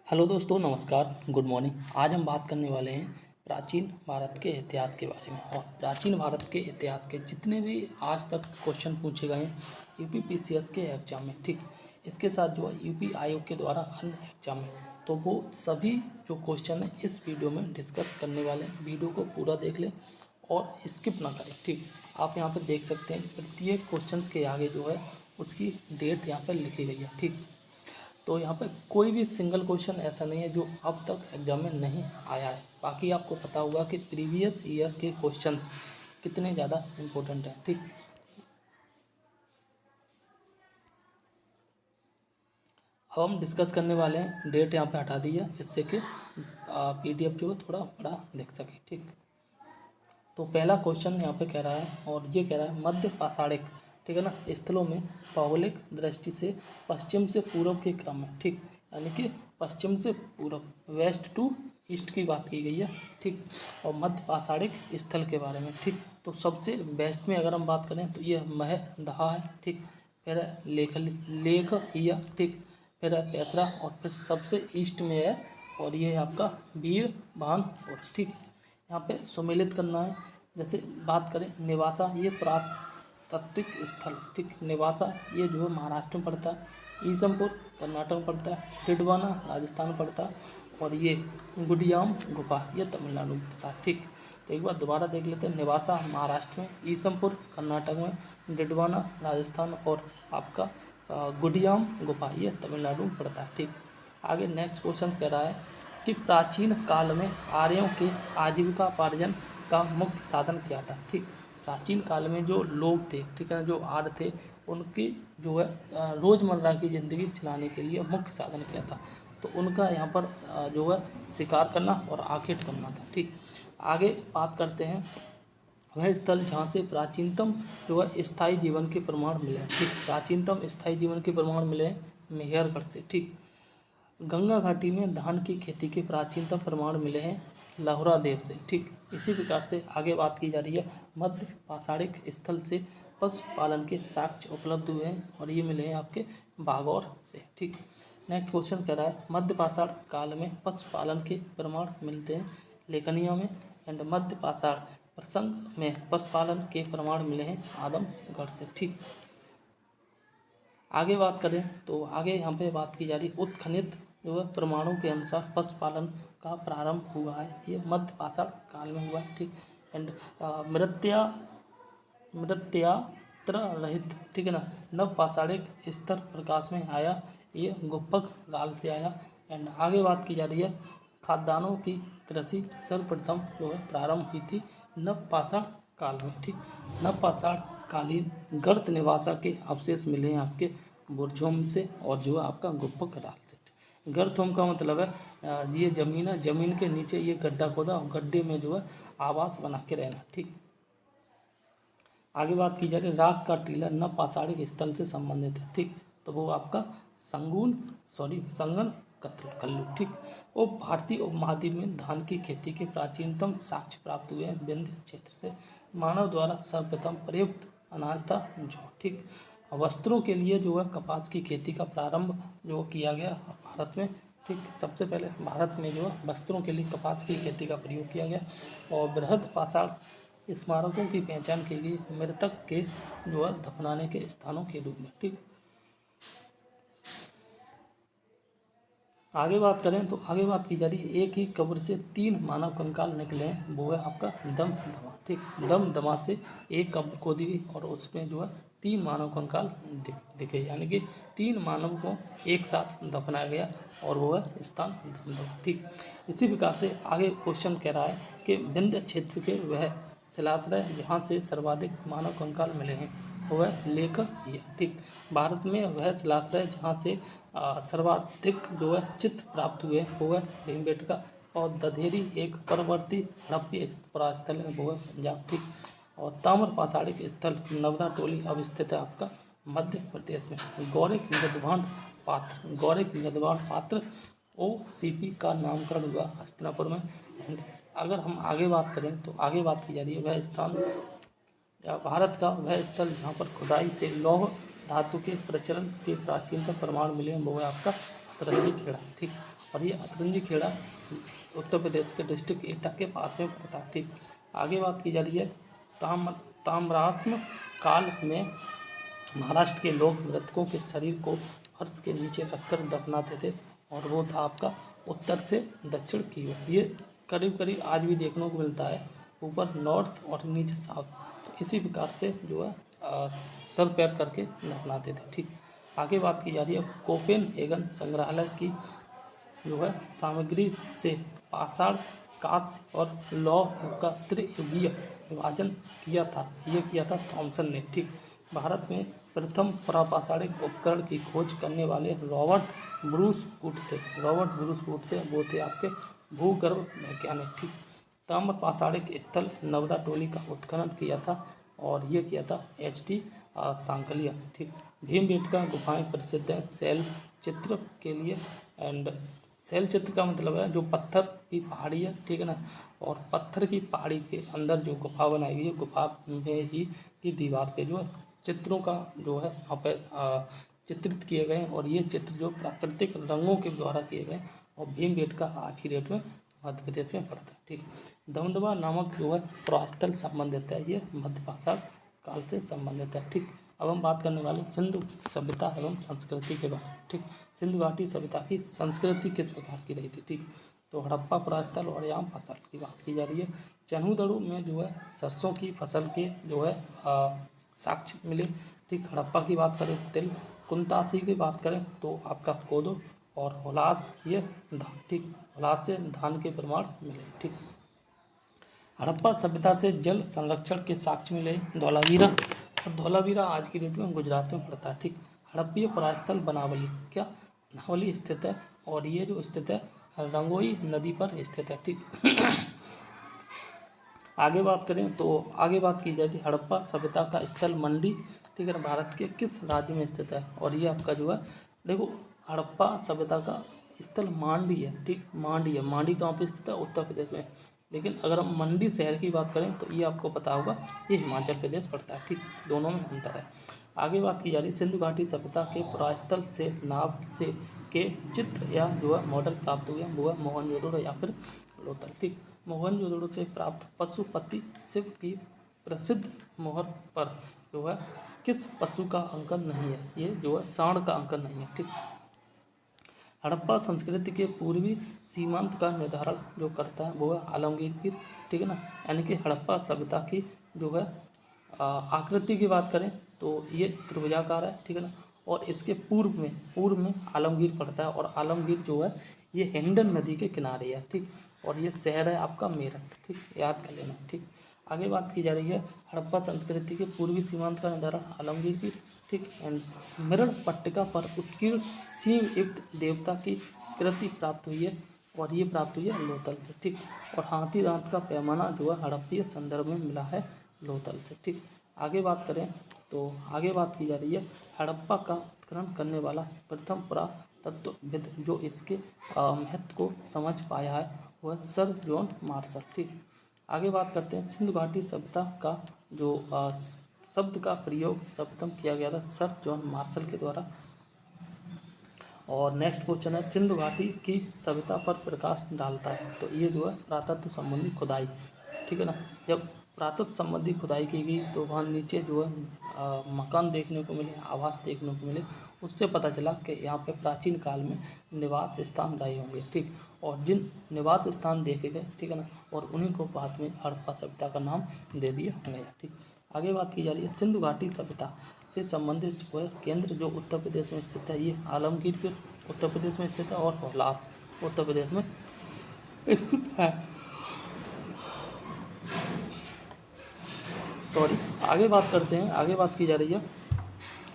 Hello दोस्तों, नमस्कार, good morning. आज हम बात करने वाले हैं प्राचीन भारत के इतिहास के बारे में। और प्राचीन भारत के इतिहास के जितने भी आज तक क्वेश्चन पूछे गए हैं यूपीपीसीएस के एग्जाम में, ठीक, इसके साथ जो है यूपी आयोग के द्वारा अन्य एग्जाम में, तो वो सभी जो क्वेश्चन है इस वीडियो में डिस्कस करने वाले हैं। वीडियो को पूरा देख लें और स्किप ना करें, ठीक। आप यहाँ पर देख सकते हैं प्रत्येक क्वेश्चन के आगे जो है उसकी डेट यहाँ पर लिखी गई है, ठीक। तो यहाँ पे कोई भी सिंगल क्वेश्चन ऐसा नहीं है जो अब तक एग्जाम में नहीं आया है। बाकी आपको पता होगा कि प्रीवियस ईयर के क्वेश्चंस कितने ज़्यादा इम्पोर्टेंट हैं, ठीक। अब हम डिस्कस करने वाले हैं, डेट यहाँ पे हटा दी है जिससे कि पीडीएफ जो है थोड़ा बड़ा देख सके, ठीक। तो पहला क्वेश्चन यहाँ पे कह रहा है, और ये कह रहा है मध्य पाषाणिक, ठीक है ना, स्थलों में भौगोलिक दृष्टि से पश्चिम से पूर्व के क्रम में, ठीक, यानी कि पश्चिम से पूर्व, वेस्ट टू ईस्ट की बात की गई है, ठीक। और मध्य पाषाणिक स्थल के बारे में, ठीक। तो सबसे बेस्ट में अगर हम बात करें तो ये महदहा है, ठीक। फिर है लेखहिया, ठीक। फिर है पेसरा, और फिर सबसे ईस्ट में है और ये है आपका वीर भान, और ठीक। यहाँ पे सुमेलित करना है। जैसे बात करें निवासा, ये पुरातात्विक स्थल, ठीक। निवासा ये जो है महाराष्ट्र में पड़ता है, ईसमपुर कर्नाटक में पड़ता है, डिडवाना राजस्थान में पड़ता है, और ये गुडियाम गुफा ये तमिलनाडु में पड़ता है, ठीक। तो एक बार दोबारा देख लेते हैं। निवासा महाराष्ट्र में, ईसमपुर कर्नाटक में, डिडवाना राजस्थान, और आपका गुडियाम गुफा ये तमिलनाडु में पड़ता है, ठीक। आगे नेक्स्ट क्वेश्चन कह रहा है कि प्राचीन काल में आर्यों के आजीविकोपार्जन का मुख्य साधन क्या था, ठीक। प्राचीन काल में जो लोग थे, ठीक है, जो आर्य थे, उनकी जो है रोज़मर्रा की ज़िंदगी चलाने के लिए मुख्य साधन क्या था, तो उनका यहाँ पर जो है शिकार करना और आखेट करना था, ठीक। आगे बात करते हैं वह स्थल जहाँ से प्राचीनतम जो है स्थायी जीवन के प्रमाण मिले हैं, ठीक। प्राचीनतम स्थायी जीवन के प्रमाण मिले हैं मेहरगढ़ से, ठीक। गंगा घाटी में धान की खेती के प्राचीनतम प्रमाण मिले हैं लाहुरा देव से, ठीक। इसी प्रकार से आगे बात की जा रही है मध्य पाषाणिक स्थल से पशुपालन के साक्ष्य उपलब्ध हुए हैं, और ये मिले हैं आपके बागौर से, ठीक। नेक्स्ट क्वेश्चन कह रहा है मध्य पाषाण काल में पशुपालन के प्रमाण मिलते हैं लेखनिया में, एंड मध्य पाषाण प्रसंग में पशुपालन के प्रमाण मिले हैं आदमगढ़ से, ठीक। आगे बात करें तो आगे यहाँ पे बात की जा रही उत्खनित जो है प्रमाणों के अनुसार पशुपालन का प्रारंभ हुआ है, ये मध्य पाषाण काल में हुआ है, ठीक। एंड मृत्यात्र रहित, ठीक है ना, नव पाषाणिक स्तर प्रकाश में आया, ये गुप्पक काल से आया। एंड आगे बात की जा रही है खाद्यान्नों की कृषि सर्वप्रथम जो है प्रारंभ हुई थी नव पाषाण काल में, ठीक। नव पाषाण कालीन गर्त निवासा के अवशेष मिले हैं आपके बुर्जोम से, और जो है आपका गुप्पक काल से। गर्तहोम का मतलब है ये जमीन है, जमीन के नीचे ये गड्ढा खोदा और गड्ढे में जो है आवास बना के रहना, ठीक। आगे बात की जा रही है राग का टीला नव पाषाणिक स्थल से संबंधित है, ठीक। तो वो आपका संगन कल्लू, ठीक। और भारतीय उपमहाद्वीप में धान की खेती के प्राचीनतम साक्ष्य प्राप्त हुए हैं विंध्य क्षेत्र से। मानव द्वारा सर्वप्रथम प्रयुक्त अनाज था जौ, ठीक। वस्त्रों के लिए जो है कपास की खेती का प्रारंभ जो किया गया भारत में, ठीक। सबसे पहले भारत में जो है वस्त्रों के लिए कपास की खेती का प्रयोग किया गया। और बृहद पाषाण स्मारकों की पहचान की गई मृतक के जो है दफनाने के स्थानों के रूप में, ठीक। आगे बात करें तो आगे बात की जा रही है एक ही कब्र से 3 मानव कंकाल निकले हैं, वो है आपका दमदमा, ठीक। दमदमा से एक कब्र खोदी गई और उसमें जो है 3 मानव कंकाल दिखे, यानी कि 3 मानव को एक साथ दफनाया गया, और वो है स्थान दमदमा, ठीक। इसी प्रकार से आगे क्वेश्चन कह रहा है कि विंध्य क्षेत्र के वह शिलाश्रय जहाँ से सर्वाधिक मानव कंकाल मिले हैं, वह लेखहिया, ठीक। भारत में वह शिलाश्रय जहाँ से सर्वाधिक जो है चित्त प्राप्त हुए वो है भीमबेटका, और दधेरी एक परवर्ती हड़प्पी परास्थल है, वो है पंजाब, ठीक। और ताम्र पाषाणिक स्थल नवदा टोली अब स्थित है आपका मध्य प्रदेश में। गौरिक मृदवान पात्र OCP का नामकरण हुआ हस्तिनापुर में। अगर हम आगे बात करें तो आगे बात की जा रही है वह स्थान या भारत का वह स्थल जहाँ पर खुदाई से लौह धातु के प्रचलन के प्राचीनतम प्रमाण मिले हैं, वो है आपका अतरंगी खेड़ा, ठीक। और ये अतरंगी खेड़ा उत्तर प्रदेश के डिस्ट्रिक्ट एटा के पास में पड़ता है, ठीक। आगे बात की जा रही है ताम्रश्र काल में महाराष्ट्र के लोग मृतकों के शरीर को फर्श के नीचे रखकर दफनाते थे और वो था आपका उत्तर से दक्षिण की ओर। ये करीब करीब आज भी देखने को मिलता है, ऊपर नॉर्थ और नीचे साउथ। तो इसी प्रकार से जो है सर पैर करके दफनाते थे, ठीक। आगे बात की जा रही है कोपेनहेगन संग्रहालय की जो है सामग्री से पाषाण कांस्य और लौह का त्रियुगीय विभाजन किया था, ये किया था थॉमसन ने, ठीक। भारत में प्रथम प्रापाषाणिक उपकरण की खोज करने वाले रॉबर्ट ब्रूस वुड थे। रॉबर्ट ब्रूस वुड थे, वो थे आपके भूगर्भ वैज्ञानिक, ठीक। ताम्र पाषाणिक स्थल नवदा टोली का उत्खनन किया था और ये किया था HT सांकलिया, ठीक। भीमबेटका गुफाएं प्रसिद्ध हैं शैल चित्र के लिए। एंड शैल चित्र का मतलब है जो पत्थर की पहाड़ी है, ठीक है ना, और पत्थर की पहाड़ी के अंदर जो गुफा बनाई हुई है, गुफा में ही की दीवार पे जो है चित्रों का जो है वहाँ पे चित्रित किए गए हैं और ये चित्र जो प्राकृतिक रंगों के द्वारा किए गए और भीमबेटका आज की डेट में मध्य प्रदेश में पड़ता है, ठीक। दमदमा नामक जो है पुरास्थल संबंधित है, ये मध्य पाषाण काल से संबंधित है, ठीक। अब हम बात करने वाले सिंधु सभ्यता एवं संस्कृति के बारे में, ठीक। सिंधु घाटी सभ्यता की संस्कृति किस प्रकार की रही थी, ठीक। तो हड़प्पा पुरास्थल और याम फसल की बात की जा रही है। चन्हूदड़ू में जो है सरसों की फसल के जो है साक्ष्य मिले, ठीक। हड़प्पा की बात करें तिल, कुंतासी की बात करें तो आपका कोदो और हुलास ये धान, ठीक। हुलास से धान के प्रमाण मिले, ठीक। हड़प्पा सभ्यता से जल संरक्षण के साक्ष्य मिले धौलावीरा, और धौलावीरा आज की डेट में गुजरात में पड़ता है, ठीक। हड़प्पीय पुरास्थल बनावली क्या बनावली स्थित है और ये जो स्थित है रंगोई नदी पर स्थित है, ठीक। आगे बात करें तो आगे बात की जाए हड़प्पा सभ्यता का स्थल मंडी, ठीक है ना, भारत के किस राज्य में स्थित है और ये आपका जो है देखो हड़प्पा सभ्यता का स्थल मांडी है, ठीक। मांडी है, मांडी कहाँ पे स्थित है, उत्तर प्रदेश में। लेकिन अगर हम मंडी शहर की बात करें तो ये आपको पता होगा ये हिमाचल प्रदेश पड़ता है, ठीक। दोनों में अंतर है। आगे बात की जा रही है सिंधु घाटी सभ्यता के पुरास्थल से नाव से के चित्र या जो है मॉडल प्राप्त हुए, वो है मोहनजोदड़ो या फिर लोथल, ठीक। मोहनजोदड़ो से प्राप्त पशुपति शिव की प्रसिद्ध मोहर पर जो है किस पशु का अंकन नहीं है, ये जो है सांड का अंकन नहीं है, ठीक। हड़प्पा संस्कृति के पूर्वी सीमांत का निर्धारण जो करता है वो है आलमगीर पीर, ठीक है ना। यानी कि हड़प्पा सभ्यता की जो है आकृति की बात करें तो ये त्रिभुजाकार है, ठीक है ना, और इसके पूर्व में आलमगीर पड़ता है और आलमगीर जो है ये हिंडन नदी के किनारे है, ठीक। और ये शहर है आपका मेरठ, ठीक, याद कर लेना, ठीक। आगे बात की जा रही है हड़प्पा संस्कृति के पूर्वी सीमांत का निर्धारण आलमगीर पीर, ठीक। एंड मृण पट्टिका पर उत्कीर्ण सिंह युक्त देवता की कृति प्राप्त हुई है और ये प्राप्त हुई है लोथल से, ठीक। और हाथी दांत का पैमाना जो है हड़प्पीय संदर्भ में मिला है लोथल से, ठीक। आगे बात करें तो आगे बात की जा रही है हड़प्पा का उत्खनन करने वाला प्रथम पुरातत्वविद जो इसके महत्व को समझ पाया है वह सर जॉन मार्शल, ठीक। आगे बात करते हैं सिंधु घाटी सभ्यता का जो शब्द का प्रयोग सर्वप्रथम किया गया था सर जॉन मार्शल के द्वारा। और नेक्स्ट क्वेश्चन है सिंधु घाटी की सभ्यता पर प्रकाश डालता है, तो ये जो है पुरातत्व संबंधी खुदाई, ठीक है ना। जब पुरातत्व संबंधी खुदाई की गई तो वहाँ नीचे जो है मकान देखने को मिले, आवास देखने को मिले, उससे पता चला कि यहाँ पे प्राचीन काल में निवास स्थान रहे होंगे, ठीक। और जिन निवास स्थान देखे गए, ठीक है ना, और उन्हीं को बाद में हड़प्पा सभ्यता का नाम दे दिया गया, ठीक। आगे बात की जा रही है सिंधु घाटी सभ्यता से संबंधित जो है केंद्र जो उत्तर प्रदेश में स्थित है ये आलमगीर पीर उत्तर प्रदेश में स्थित है और हुलास उत्तर प्रदेश में स्थित है। आगे बात करते हैं, आगे बात की जा रही है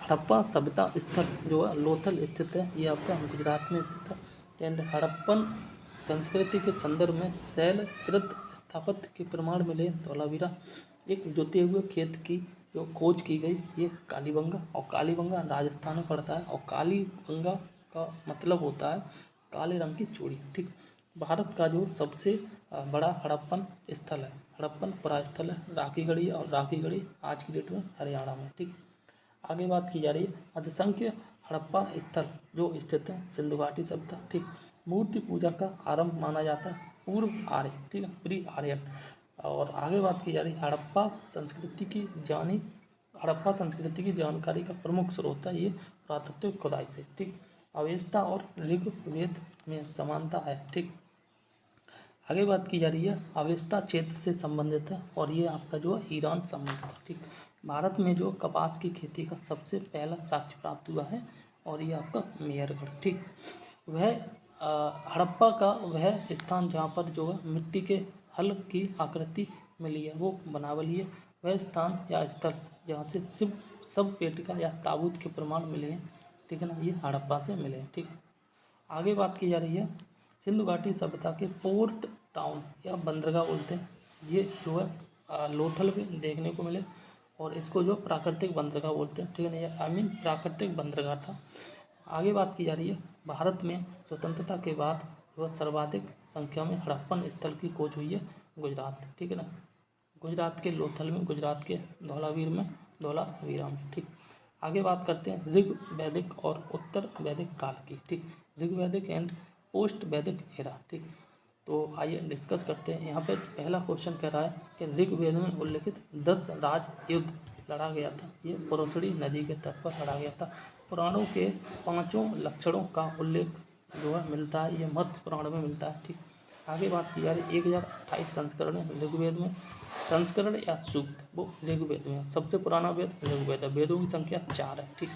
हड़प्पा सभ्यता स्थल जो है लोथल स्थित है, ये आपका गुजरात में स्थित है। एंड हड़प्पन संस्कृति के संदर्भ में शैलकृत स्थापत्य के प्रमाण मिले धौलावीरा, एक जोते हुए खेत की जो खोज की गई ये कालीबंगा, और कालीबंगा राजस्थान में पड़ता है और कालीबंगा का मतलब होता है काले रंग की चूड़ी, ठीक। भारत का जो सबसे बड़ा हड़प्पन स्थल है हड़प्पन पुरास्थल है राखीगढ़ी, और राखीगढ़ी आज की डेट में हरियाणा में, ठीक। आगे बात की जा रही है अल्पसंख्य हड़प्पा स्थल जो स्थित है सिंधु घाटी सभ्यता। ठीक, मूर्ति पूजा का आरंभ माना जाता है पूर्व आर्य, ठीक है, प्री आर्यन। और आगे बात की जा रही है हड़प्पा संस्कृति की जानकारी का प्रमुख स्रोत है ये पुरातत्व खुदाई से। ठीक, अवेस्ता और ऋग्वेद में समानता है। ठीक, आगे बात की जा रही है अवेस्ता क्षेत्र से संबंधित है और ये आपका जो है ईरान संबंधित है। ठीक, भारत में जो कपास की खेती का सबसे पहला साक्ष्य प्राप्त हुआ है और ये आपका मेहरगढ़। ठीक, वह हड़प्पा का वह स्थान जहाँ पर जो है मिट्टी के हल की आकृति मिली है वो बनावली है, वह स्थान या स्थल जहाँ से सब पेटिका या ताबूत के प्रमाण मिले हैं। ठीक है ना, ये हड़प्पा से मिले हैं। ठीक, आगे बात की जा रही है सिंधु घाटी सभ्यता के पोर्ट टाउन या बंदरगाह बोलते हैं, ये जो है लोथल में देखने को मिले और इसको जो प्राकृतिक बंदरगाह बोलते हैं। ठीक है ना, ये प्राकृतिक बंदरगाह था। आगे बात की जा रही है भारत में स्वतंत्रता के बाद जो सर्वाधिक संख्या में हड़प्पन स्थल की खोज हुई है गुजरात। ठीक है ना, गुजरात के लोथल में, गुजरात के धौलावीरा में। ठीक, आगे बात करते हैं ऋग वैदिक और उत्तर वैदिक काल की। ठीक, ऋग वैदिक एंड पोस्ट वैदिक एरा। ठीक, तो आइए डिस्कस करते हैं। यहाँ पे पहला क्वेश्चन कह रहा है कि ऋग्वेद में उल्लिखित 10 राज युद्ध लड़ा गया था, ये पुरोसड़ी नदी के तट पर लड़ा गया था। पुराणों के 5 लक्षणों का उल्लेख जो है मिलता है, ये मत्स्य पुराण में मिलता है। ठीक, आगे बात की जा रही 1028 संस्करण है ऋग्वेद में। संस्करण या सूक्त वो ऋग्वेद में, सबसे पुराना वेद ऋग्वेद है, वेदों की संख्या 4 है। ठीक,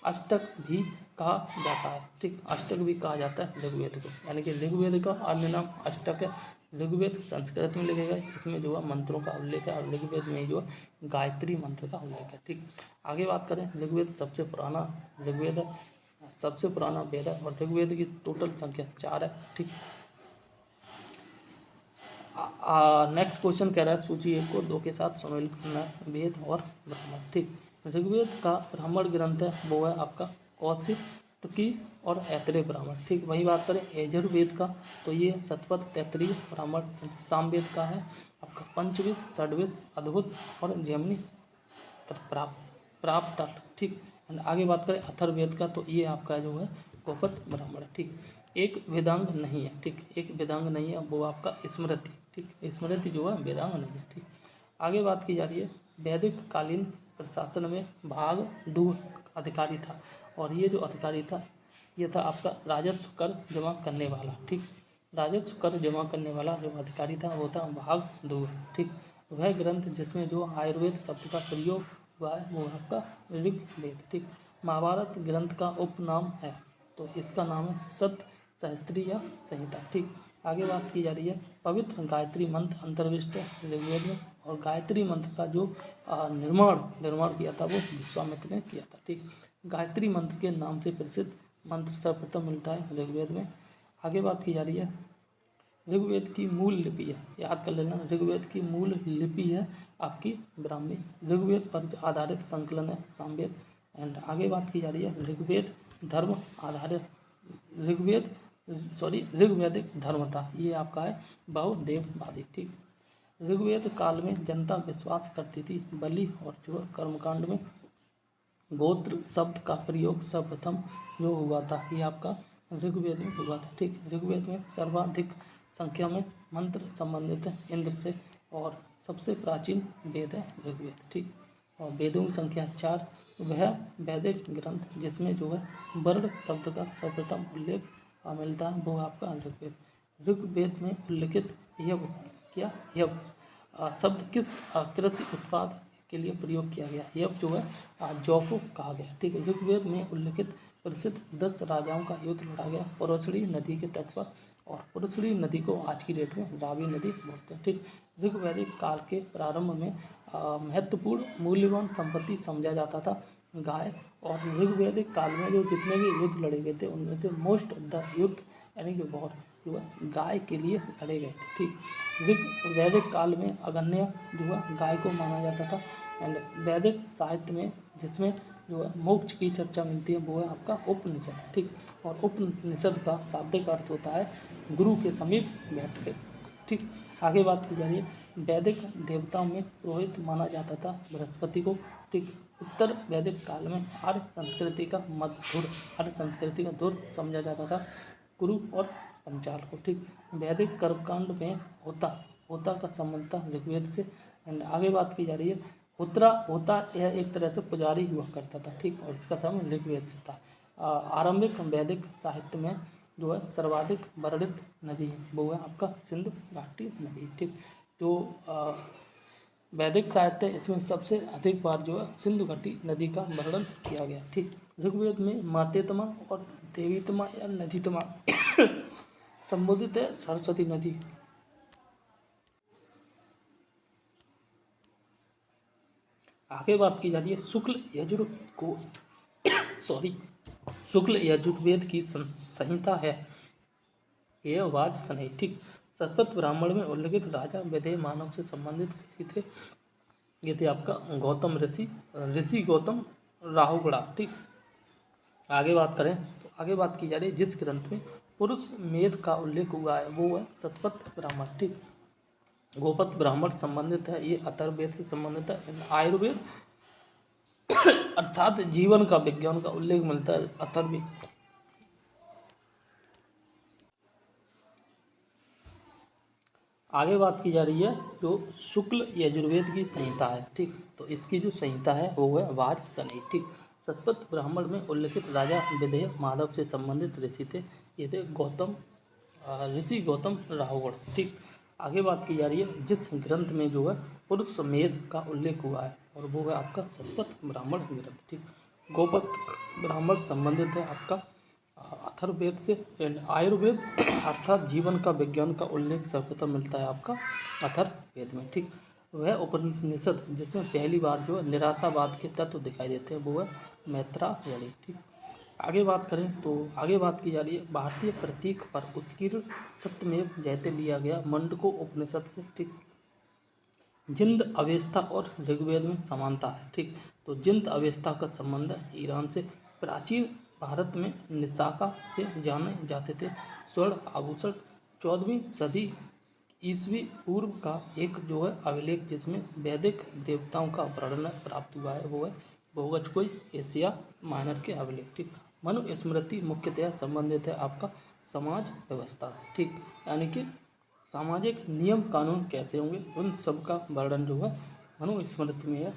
अष्टक भी कहा जाता है। ठीक, अष्टक भी कहा जाता है ऋग्वेद को, यानी कि ऋग्वेद का अन्य नाम अष्टक है। ऋग्वेद संस्कृत में लिखे गए, इसमें जो है मंत्रों का उल्लेख है और ऋग्वेद में जो है गायत्री मंत्र का उल्लेख है। ठीक, आगे बात करें ऋग्वेद सबसे पुराना ऋग्वेद है, सबसे पुराना वेद है और ऋग्वेद की टोटल संख्या 4 है। ठीक, नेक्स्ट क्वेश्चन कह रहा है सूची 1 को 2 के साथ सम्मिलित करना है, वेद और ब्राह्मण। ठीक, ऋग्वेद का ब्राह्मण ग्रंथ है वो है आपका कौशिकी और ऐतरेय ब्राह्मण। ठीक, वही बात करें यजुर्वेद का तो ये शतपथ तैत्तिरीय ब्राह्मण। सामवेद का है आपका पंचवेद, षड्वेद, अद्भुत और जैमिनी प्राप्त तट। ठीक, आगे बात करें अथर्ववेद का तो ये आपका जो है गोपत ब्राह्मण है। ठीक, एक वेदांग नहीं है। ठीक, एक वेदांग नहीं है वो आपका स्मृति। ठीक, स्मृति जो है वेदांग नहीं है। ठीक, आगे बात की जा रही है वैदिक कालीन प्रशासन में भाग 2 अधिकारी था और ये जो अधिकारी था ये था आपका राजस्व कर जमा करने वाला। ठीक, राजस्व कर जमा करने वाला जो अधिकारी था वो था भाग 2। ठीक, वह ग्रंथ जिसमें जो आयुर्वेद शब्द का प्रयोग हुआ है वो आपका ऋग्वेद। ठीक, महाभारत ग्रंथ का उपनाम है तो इसका नाम है सत सहस्त्री या संहिता। ठीक, आगे बात की जा रही है पवित्र गायत्री मंत्र अंतर्विष्ट ऋग्वेद में और गायत्री मंत्र का जो निर्माण किया था वो विश्वामित्र ने किया था। ठीक, गायत्री मंत्र के नाम से प्रसिद्ध मंत्र सर्वप्रथम मिलता है ऋग्वेद में। आगे बात की जा रही है ऋग्वेद की मूल लिपि है, याद कर लेना, ऋग्वेद की मूल लिपि है आपकी ब्राह्मी। ऋग्वेद पर आधारित संकलन है सामवेद। एंड आगे बात की जा रही है ऋग्वेद धर्म आधारित ऋग्वैदिक धर्म था, ये आपका है बहुदेववादी। ठीक, ऋग्वेद काल में जनता विश्वास करती थी बलि और जो कर्मकांड में गोत्र शब्द का प्रयोग सर्वप्रथम जो हुआ था ये आपका ऋग्वेद में हुआ था। ठीक, ऋग्वेद में सर्वाधिक संख्या में मंत्र संबंधित है इंद्र से और सबसे प्राचीन वेद है ऋग्वेद। ठीक, और वेदों की संख्या 4। वह वैदिक ग्रंथ जिसमें जो है वर्ण शब्द का सर्वप्रथम उल्लेख मिलता है वो आपका ऋग्वेद। ऋग्वेद में उल्लिखित यव शब्द किस कृषि उत्पाद के लिए प्रयोग किया गया? यव जो है जौ को कहा गया। ठीक है, ऋग्वेद में उल्लिखित प्रसिद्ध 10 राजाओं का युद्ध लड़ा गया पुरोसड़ी नदी के तट पर और पुरोसड़ी नदी को आज की डेट में रावी नदी बोलते हैं। ठीक, ऋग्वैदिक काल के प्रारंभ में महत्वपूर्ण मूल्यवान संपत्ति समझा जाता था गाय और ऋग्वैदिक काल में जो जितने भी युद्ध लड़े गए थे उनमें से मोस्ट ऑफ द युद्ध यानी कि वॉर जो है गाय के लिए लड़े गए थे। ठीक, ऋग्वैदिक काल में अगन्य जो है गाय को माना जाता था। एंड वैदिक साहित्य में जिसमें जो है मोक्ष की चर्चा मिलती है वो है आपका उपनिषद। ठीक, और उपनिषद का शाब्दिक अर्थ होता है गुरु के समीप बैठ के। ठीक, आगे बात की जा रही है वैदिक देवताओं में पुरोहित माना जाता था बृहस्पति को। ठीक, उत्तर वैदिक काल में आर्य संस्कृति का मधुर आर्य संस्कृति का धुर समझा जाता था गुरु और पंचाल को। ठीक, वैदिक कर्मकांड में होता होता का संबंध था ऋग्वेद से। एंड आगे बात की जा रही है होत्रा होता, यह एक तरह से पुजारी हुआ करता था। ठीक, और इसका संबंध ऋग्वेद से था। आरंभिक वैदिक साहित्य में जो है सर्वाधिक वर्णित नदी है वो है आपका सिंधु घाटी नदी। ठीक, जो वैदिक साहित्य इसमें सबसे अधिक बार जो है सिंधु घाटी नदी का वर्णन किया गया। ठीक, ऋग्वेद में मातेतमा और देवीतमा या नदीतमा संबोधित है सरस्वती नदी। आगे बात की जा रही है शुक्ल यजुर्वेद की संहिता है यह वाज सनई। ठीक, शतपथ ब्राह्मण में उल्लेखित राजा विदेह मानव से संबंधित ऋषि थे। ये थे आपका गौतम ऋषि गौतम राहुगड़ा। ठीक, आगे बात करें तो आगे बात की जा रही है जिस ग्रंथ में पुरुष मेध का उल्लेख हुआ है वो है शतपथ ब्राह्मण। ठीक, गोपथ ब्राह्मण संबंधित है, ये अथर्ववेद से संबंधित है। आयुर्वेद अर्थात जीवन का विज्ञान का उल्लेख मिलता है अथर्ववेद। आगे बात की जा रही है जो शुक्ल यजुर्वेद की संहिता है। ठीक, तो इसकी जो संहिता है वो है वाज सनई। ठीक, शतपथ ब्राह्मण में उल्लेखित राजा विदेह माधव से संबंधित ऋषि थे, ये थे ऋषि गौतम राहुगढ़। ठीक, आगे बात की जा रही है जिस ग्रंथ में जो है पुरुष मेध का उल्लेख हुआ है और वो है आपका शतपथ ब्राह्मण ग्रंथ। ठीक, गोपथ ब्राह्मण संबंधित है आपका अथर्ववेद से। एंड आयुर्वेद अर्थात जीवन का विज्ञान का उल्लेख सर्वप्रथम मिलता है आपका अथर्ववेद में। ठीक, वह उपनिषद जिसमें पहली बार जो है निराशावाद के तत्व दिखाई देते हैं वो है मैत्रायणी। ठीक, आगे बात करें तो आगे बात की जा रही है भारतीय प्रतीक पर उत्कीर्ण सत्यमेव जयते लिया गया मंडको उपनिषद से। ठीक, जिंद अवेस्ता और ऋग्वेद में समानता है। ठीक, तो जिंद अवेस्ता का संबंध है ईरान से। प्राचीन भारत में निशाका से जाने जाते थे स्वर्ण आभूषण। 14वीं सदी ईस्वी पूर्व का एक जो है अभिलेख जिसमें वैदिक देवताओं का वर्णन प्राप्त हुआ है वो है भोगजकोई एशिया माइनर के अभिलेख। ठीक, मनुस्मृति मुख्यतः संबंधित है आपका समाज व्यवस्था। ठीक, यानी कि सामाजिक नियम कानून कैसे होंगे उन सब का वर्णन जो है मनुस्मृति में है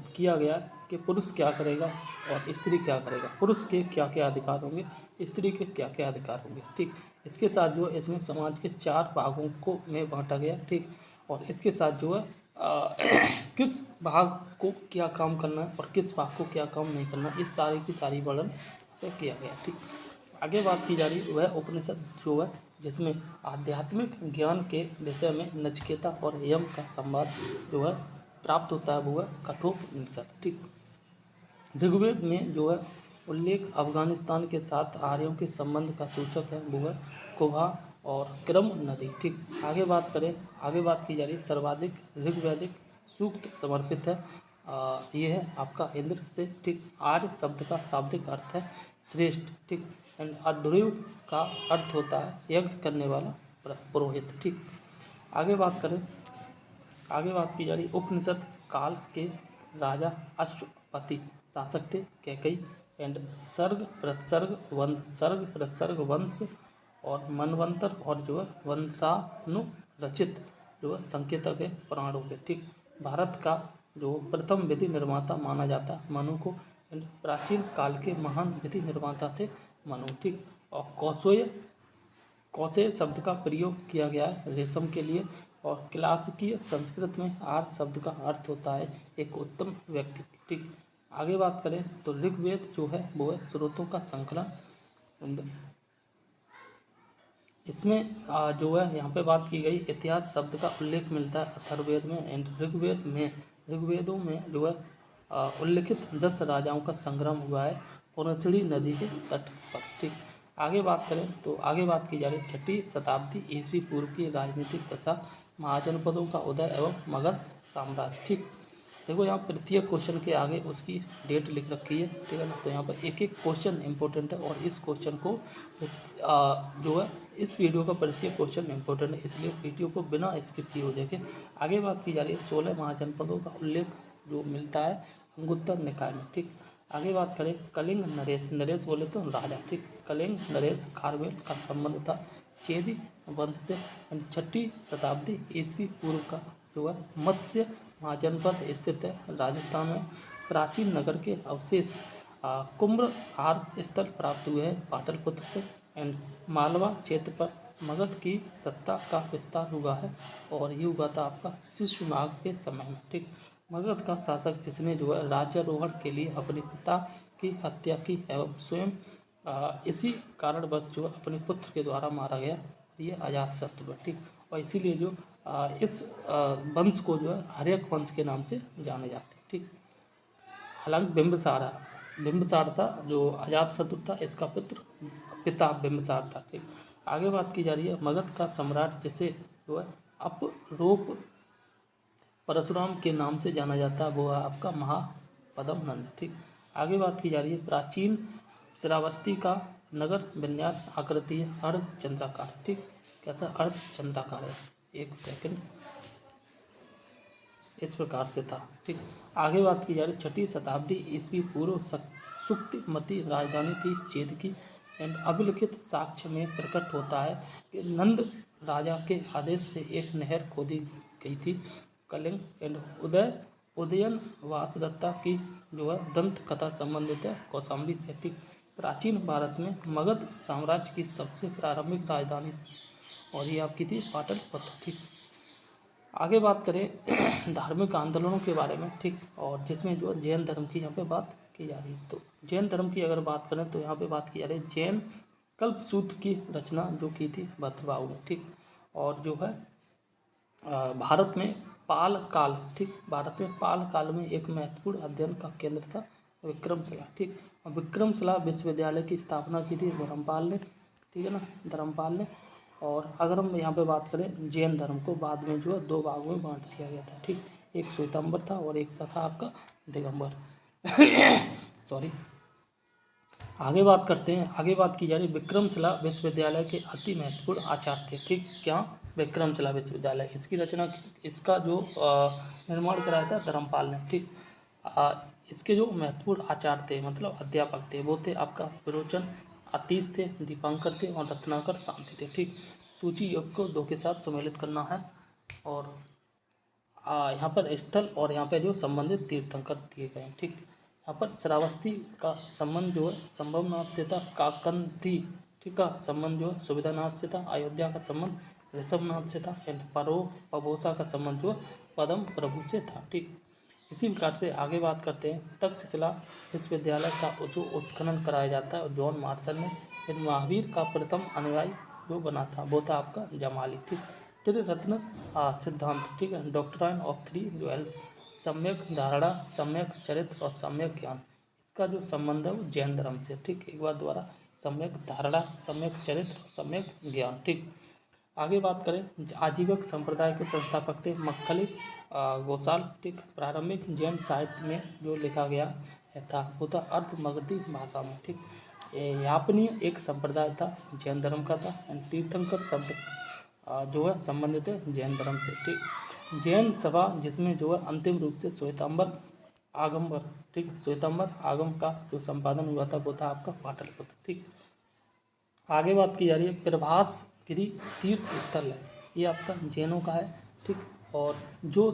किया गया कि पुरुष क्या करेगा और स्त्री क्या करेगा, पुरुष के क्या क्या अधिकार होंगे, स्त्री के क्या क्या अधिकार होंगे। ठीक, इसके साथ जो है इसमें समाज के 4 भागों को में बांटा गया। ठीक, और इसके साथ जो है किस भाग को क्या काम करना है और किस भाग को क्या काम नहीं करना, इस सारी की सारी वर्णन किया गया। ठीक, आगे बात की जा रही है वह उपनिषद जो है जिसमें आध्यात्मिक ज्ञान के विषय में नचिकेता और यम का संवाद जो है प्राप्त होता है वो है कठोपनिषद। ठीक, ऋग्वेद में जो है उल्लेख अफगानिस्तान के साथ आर्यों के संबंध का सूचक है वो है कुभा और क्रम नदी। ठीक, आगे बात की जा रही है सर्वाधिक ऋग्वैदिक सूक्त समर्पित है ये है आपका इंद्र से। ठीक, आर्य शब्द का शाब्दिक अर्थ है श्रेष्ठ। ठीक, एंड अध्वर्यु का अर्थ होता है यज्ञ करने वाला पुरोहित। ठीक, आगे बात की जा रही उपनिषद काल के राजा अश्वपति शासक थे कैकई। एंड सर्ग प्रत्सर्ग वंश और मनवंतर और जो है वंशानुरचित जो है संकेतक है पुराणों के। ठीक, भारत का जो प्रथम विधि निर्माता माना जाता है मनु को। एंड प्राचीन काल के महान विधि निर्माता थे मनु। ठीक, और कौशेय शब्द का प्रयोग किया गया है रेशम के लिए। और क्लासिकीय संस्कृत में आर्य शब्द का अर्थ होता है एक उत्तम व्यक्ति। ठीक, आगे बात करें तो ऋग्वेद जो है वो है स्रोतों का संकलन। इसमें जो है यहाँ पे बात की गई इतिहास शब्द का उल्लेख मिलता है अथर्ववेद में। एंड ऋग्वेदों में जो है उल्लिखित 10 राजाओं का संग्राम हुआ है पुनसड़ी नदी के तट पर। ठीक, आगे बात करें तो आगे बात की जा रही 6वीं शताब्दी ईस्वी पूर्व की राजनीतिक दशा महाजनपदों का उदय एवं मगध साम्राज्य। ठीक, देखो यहाँ प्रत्येक क्वेश्चन के आगे उसकी डेट लिख रखी है। ठीक है ना, तो यहाँ पर एक एक क्वेश्चन इंपॉर्टेंट है और इस क्वेश्चन को जो है इस वीडियो का प्रत्येक क्वेश्चन इंपॉर्टेंट है, इसलिए वीडियो को बिना स्किप किए हो देखें। आगे बात की जा रही है 16 महाजनपदों का उल्लेख जो मिलता है अंगुत्तर निकाय में। ठीक, आगे बात करें कलिंग नरेश, नरेश बोले तो राजा। ठीक, कलिंग नरेश खारवेल का संबंध था चेदी वंश से। 6वीं शताब्दी ईस्वी पूर्व का जो है मत्स्य महाजनपद स्थित है राजस्थान में। प्राचीन नगर के अवशेष कुम्भहार स्थल प्राप्त हुए हैं पाटलिपुत्र से। एंड मालवा क्षेत्र पर मगध की सत्ता का विस्तार हुआ है और ये हुआ था आपका शिशुनाग के समय में। ठीक, मगध का शासक जिसने जो है राज्यारोहण के लिए अपने पिता की हत्या की एवं स्वयं इसी कारणवश जो अपने पुत्र के द्वारा मारा गया, ये अजातशत्रु है। ठीक, और इसीलिए जो इस वंश को जो है हर्यक वंश के नाम से जाने जाते हैं। ठीक, हालांकि बिंबिसार था जो अजातशत्रु था, इसका पिता बिंबिसार था। ठीक, आगे बात की जा रही है मगध का सम्राट जिसे जो है अपरोप परशुराम के नाम से जाना जाता है, वो है आपका महापद्म नंद। ठीक, आगे बात की जा रही है प्राचीन श्रावस्ती का नगर विन्यास आकृति है अर्धचंद्राकार। ठीक, कैसा अर्धचंद्राकार है, एक सेकंड, इस प्रकार से था। ठीक, आगे बात की जा रही 6वीं शताब्दी ईस्वी पूर्व सुक्तिमती राजधानी थी चेद की। एंड अभिलिखित साक्ष्य में प्रकट होता है कि नंद राजा के आदेश से एक नहर खोदी गई थी। कलिंग एंड उदयन वासदत्ता की जो है दंत कथा संबंधित है कौशाम्बी से। ठीक, प्राचीन भारत में मगध साम्राज्य की सबसे प्रारंभिक राजधानी और ये आपकी थी पाटलिपुत्र। ठीक, आगे बात करें धार्मिक आंदोलनों के बारे में। ठीक, और जिसमें जो जैन धर्म की यहाँ पे बात की जा रही है, तो जैन धर्म की अगर बात करें तो यहाँ पे बात की जा रही है जैन कल्पसूत्र की रचना जो की थी भद्रबाहु ने। ठीक, और जो है भारत में पाल काल, ठीक, भारत में पाल काल में एक महत्वपूर्ण अध्ययन का केंद्र था विक्रमशिला। ठीक, और विक्रमशिला विश्वविद्यालय की स्थापना की थी धर्मपाल ने। ठीक है ना, धर्मपाल ने। और अगर हम यहाँ पे बात करें जैन धर्म को बाद में जो है 2 भागों में बांट दिया गया था। ठीक, एक श्वेतांबर था और एक था आपका दिगंबर सॉरी। आगे बात करते हैं, आगे बात की जा रही विक्रमशिला विश्वविद्यालय के अति महत्वपूर्ण आचार्य थे। ठीक, क्या विक्रमशिला विश्वविद्यालय, इसकी रचना, इसका जो निर्माण कराया था धर्मपाल ने। ठीक, इसके जो महत्वपूर्ण आचार्य थे मतलब अध्यापक थे वो थे आपका विरोचन अतीश थे, दीपांकर थे और रत्नाकर शांति थे। ठीक, सूची योग को 2 के साथ सम्मिलित करना है और यहाँ पर स्थल और यहाँ पे जो संबंधित तीर्थंकर दिए गए हैं। ठीक, यहाँ पर श्रावस्ती का संबंध जो है संभवनाथ से था काकंदी, ठीक है, संबंध जो है सुविधानाथ से था। अयोध्या का संबंध ऋषभनाथ से था। एंड पबोसा का संबंध जो पद्म प्रभु से था। ठीक, इसी प्रकार से आगे बात करते हैं तक्षशिला विश्वविद्यालय का जो उत्खनन कराया जाता है जॉन मार्शल ने। फिर महावीर का प्रथम अनुयायी जो बना था वो था आपका जमाली। ठीक, त्रिरत्न सिद्धांत, ठीक है, डॉक्ट्राइन ऑफ 3 ज्वेल्स, सम्यक धारणा, सम्यक चरित्र और सम्यक ज्ञान, इसका जो संबंध है वो जैन धर्म से। ठीक, एक बार दोबारा, सम्यक धारणा, सम्यक चरित्र और सम्यक ज्ञान। ठीक, आगे बात करें आजीवक संप्रदाय के संस्थापक थे मक्खली गोसाल। ठीक, प्रारंभिक जैन साहित्य में जो लिखा गया था वो था अर्ध मगधी भाषा में। ठीक, यापनीय एक संप्रदाय था जैन धर्म का था। तीर्थंकर शब्द जो है संबंधित है जैन धर्म से। ठीक, जैन सभा जिसमें जो है अंतिम रूप से श्वेतांबर आगमवर, ठीक, श्वेतांबर आगम का जो संपादन हुआ था वो था आपका पाटलिपुत्र। ठीक, आगे बात की जा रही है प्रभास गिरी तीर्थ स्थल है, ये आपका जैनों का है। ठीक, और जो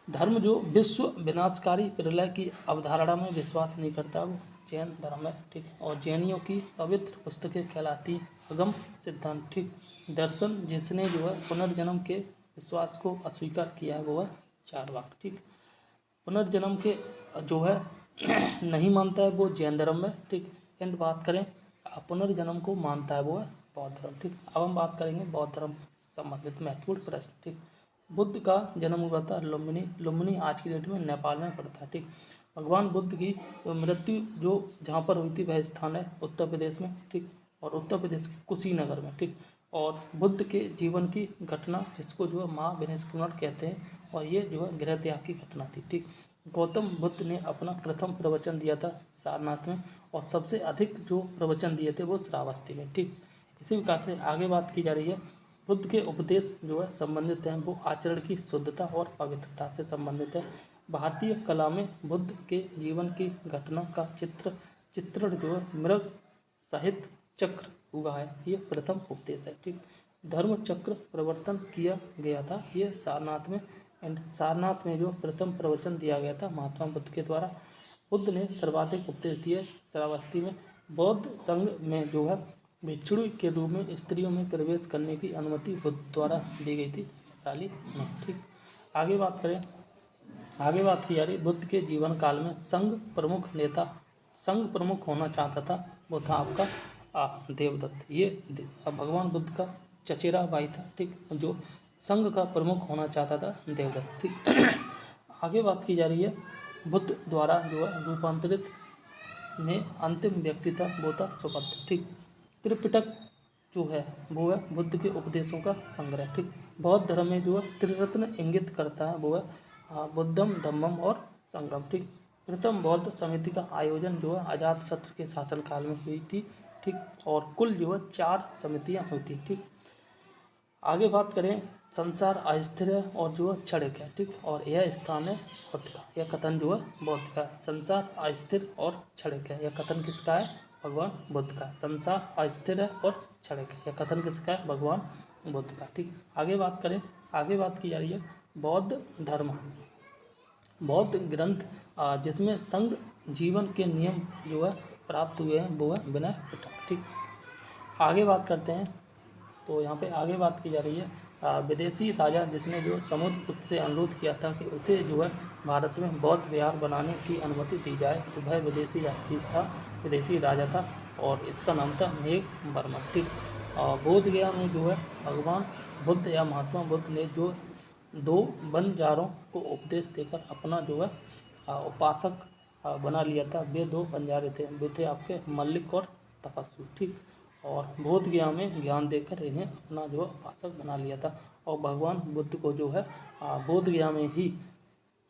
धर्म जो विश्व विनाशकारी प्रलय की अवधारणा में विश्वास नहीं करता वो जैन धर्म है। ठीक, और जैनियों की पवित्र पुस्तकें कहलाती अगम सिद्धांत। ठीक, दर्शन जिसने जो है पुनर्जन्म के विश्वास को अस्वीकार किया है वो है चारवाक। ठीक, पुनर्जन्म के जो है नहीं मानता है वो जैन धर्म में। ठीक, एंड बात करें पुनर्जन्म को मानता है वो है बौद्ध धर्म। ठीक, अब हम बात करेंगे बौद्ध धर्म संबंधित महत्वपूर्ण प्रश्न। ठीक, बुद्ध का जन्म हुआ था लुम्बिनी आज की डेट में नेपाल में पड़ता है। ठीक, भगवान बुद्ध की मृत्यु जो जहाँ पर हुई थी वह स्थान है उत्तर प्रदेश में। ठीक, और उत्तर प्रदेश के कुशीनगर में। ठीक, और बुद्ध के जीवन की घटना जिसको जो है महाविनिष्क्रमण कहते हैं और ये जो है गृह त्याग की घटना थी। ठीक, गौतम बुद्ध ने अपना प्रथम प्रवचन दिया था सारनाथ में और सबसे अधिक जो प्रवचन दिए थे वो श्रावस्ती में। ठीक, इसी प्रकार से आगे बात की जा रही है बुद्ध के उपदेश जो है संबंधित हैं वो आचरण की शुद्धता और पवित्रता से संबंधित है। भारतीय कला में बुद्ध के जीवन की घटना का चित्रण जो है मृग साहित्य चक्र हुआ है, ये प्रथम उपदेश है। ठीक, धर्म चक्र प्रवर्तन किया गया था ये सारनाथ में, एंड सारनाथ में जो प्रथम प्रवचन दिया गया था महात्मा बुद्ध के द्वारा। बुद्ध ने सर्वाधिक उपदेश दिए श्रावस्ती में। बौद्ध संघ में जो है भिक्षुणी के रूप में स्त्रियों में प्रवेश करने की अनुमति बुद्ध द्वारा दी गई थी वैशाली में। ठीक, आगे बात करें, आगे बात की जा रही बुद्ध के जीवन काल में संघ प्रमुख होना चाहता था, वो था आपका देवदत्त। ये भगवान बुद्ध का चचेरा भाई था। ठीक, जो संघ का प्रमुख होना चाहता था देवदत्त। ठीक, आगे बात की जा रही है बुद्ध द्वारा जो है रूपांतरित में अंतिम व्यक्ति था वो था सुभद्र। ठीक, त्रिपिटक जो है वो है बुद्ध के उपदेशों का संग्रह। ठीक, बौद्ध धर्म में जो है त्रिरत्न इंगित करता है वो है बुद्धम धम्मम और संगम। ठीक, प्रथम बौद्ध समिति का आयोजन जो है अजातशत्रु के शासनकाल में हुई थी। ठीक, और कुल जो है 4 समितियां हुई थी। ठीक, आगे बात करें संसार अस्थिर है और जो है क्षणिक है। ठीक, और यह स्थान है बुद्ध का, यह कथन जो है बौद्ध का है। संसार अस्थिर और क्षणिक है, यह कथन किसका है? भगवान बुद्ध का। संसार अस्थिर है और क्षणिक है, यह कथन किसका है? भगवान बुद्ध का। ठीक, आगे बात करें, आगे बात की जा रही है बौद्ध धर्म, बौद्ध ग्रंथ जिसमें संघ जीवन के नियम जो है प्राप्त हुए हैं वो है विनय पिटक। ठीक, आगे बात करते हैं, तो यहाँ पे आगे बात की जा रही है विदेशी राजा जिसने जो समुद्रगुप्त से अनुरोध किया था कि उसे जो है भारत में बौद्ध विहार बनाने की अनुमति दी जाए, तो वह विदेशी यात्री था, विदेशी राजा था और इसका नाम था मेघ वर्मा। ठीक, बोध गया में जो है भगवान बुद्ध या महात्मा बुद्ध ने जो 2 बनजारों को उपदेश देकर अपना जो है उपासक बना लिया था। वे 2 बंजारे थे, वे थे आपके मल्लिक और तपस्वी। ठीक, और बोध गया में ज्ञान देकर इन्हें अपना जो उपासक बना लिया था और भगवान बुद्ध को जो है बोध गया में ही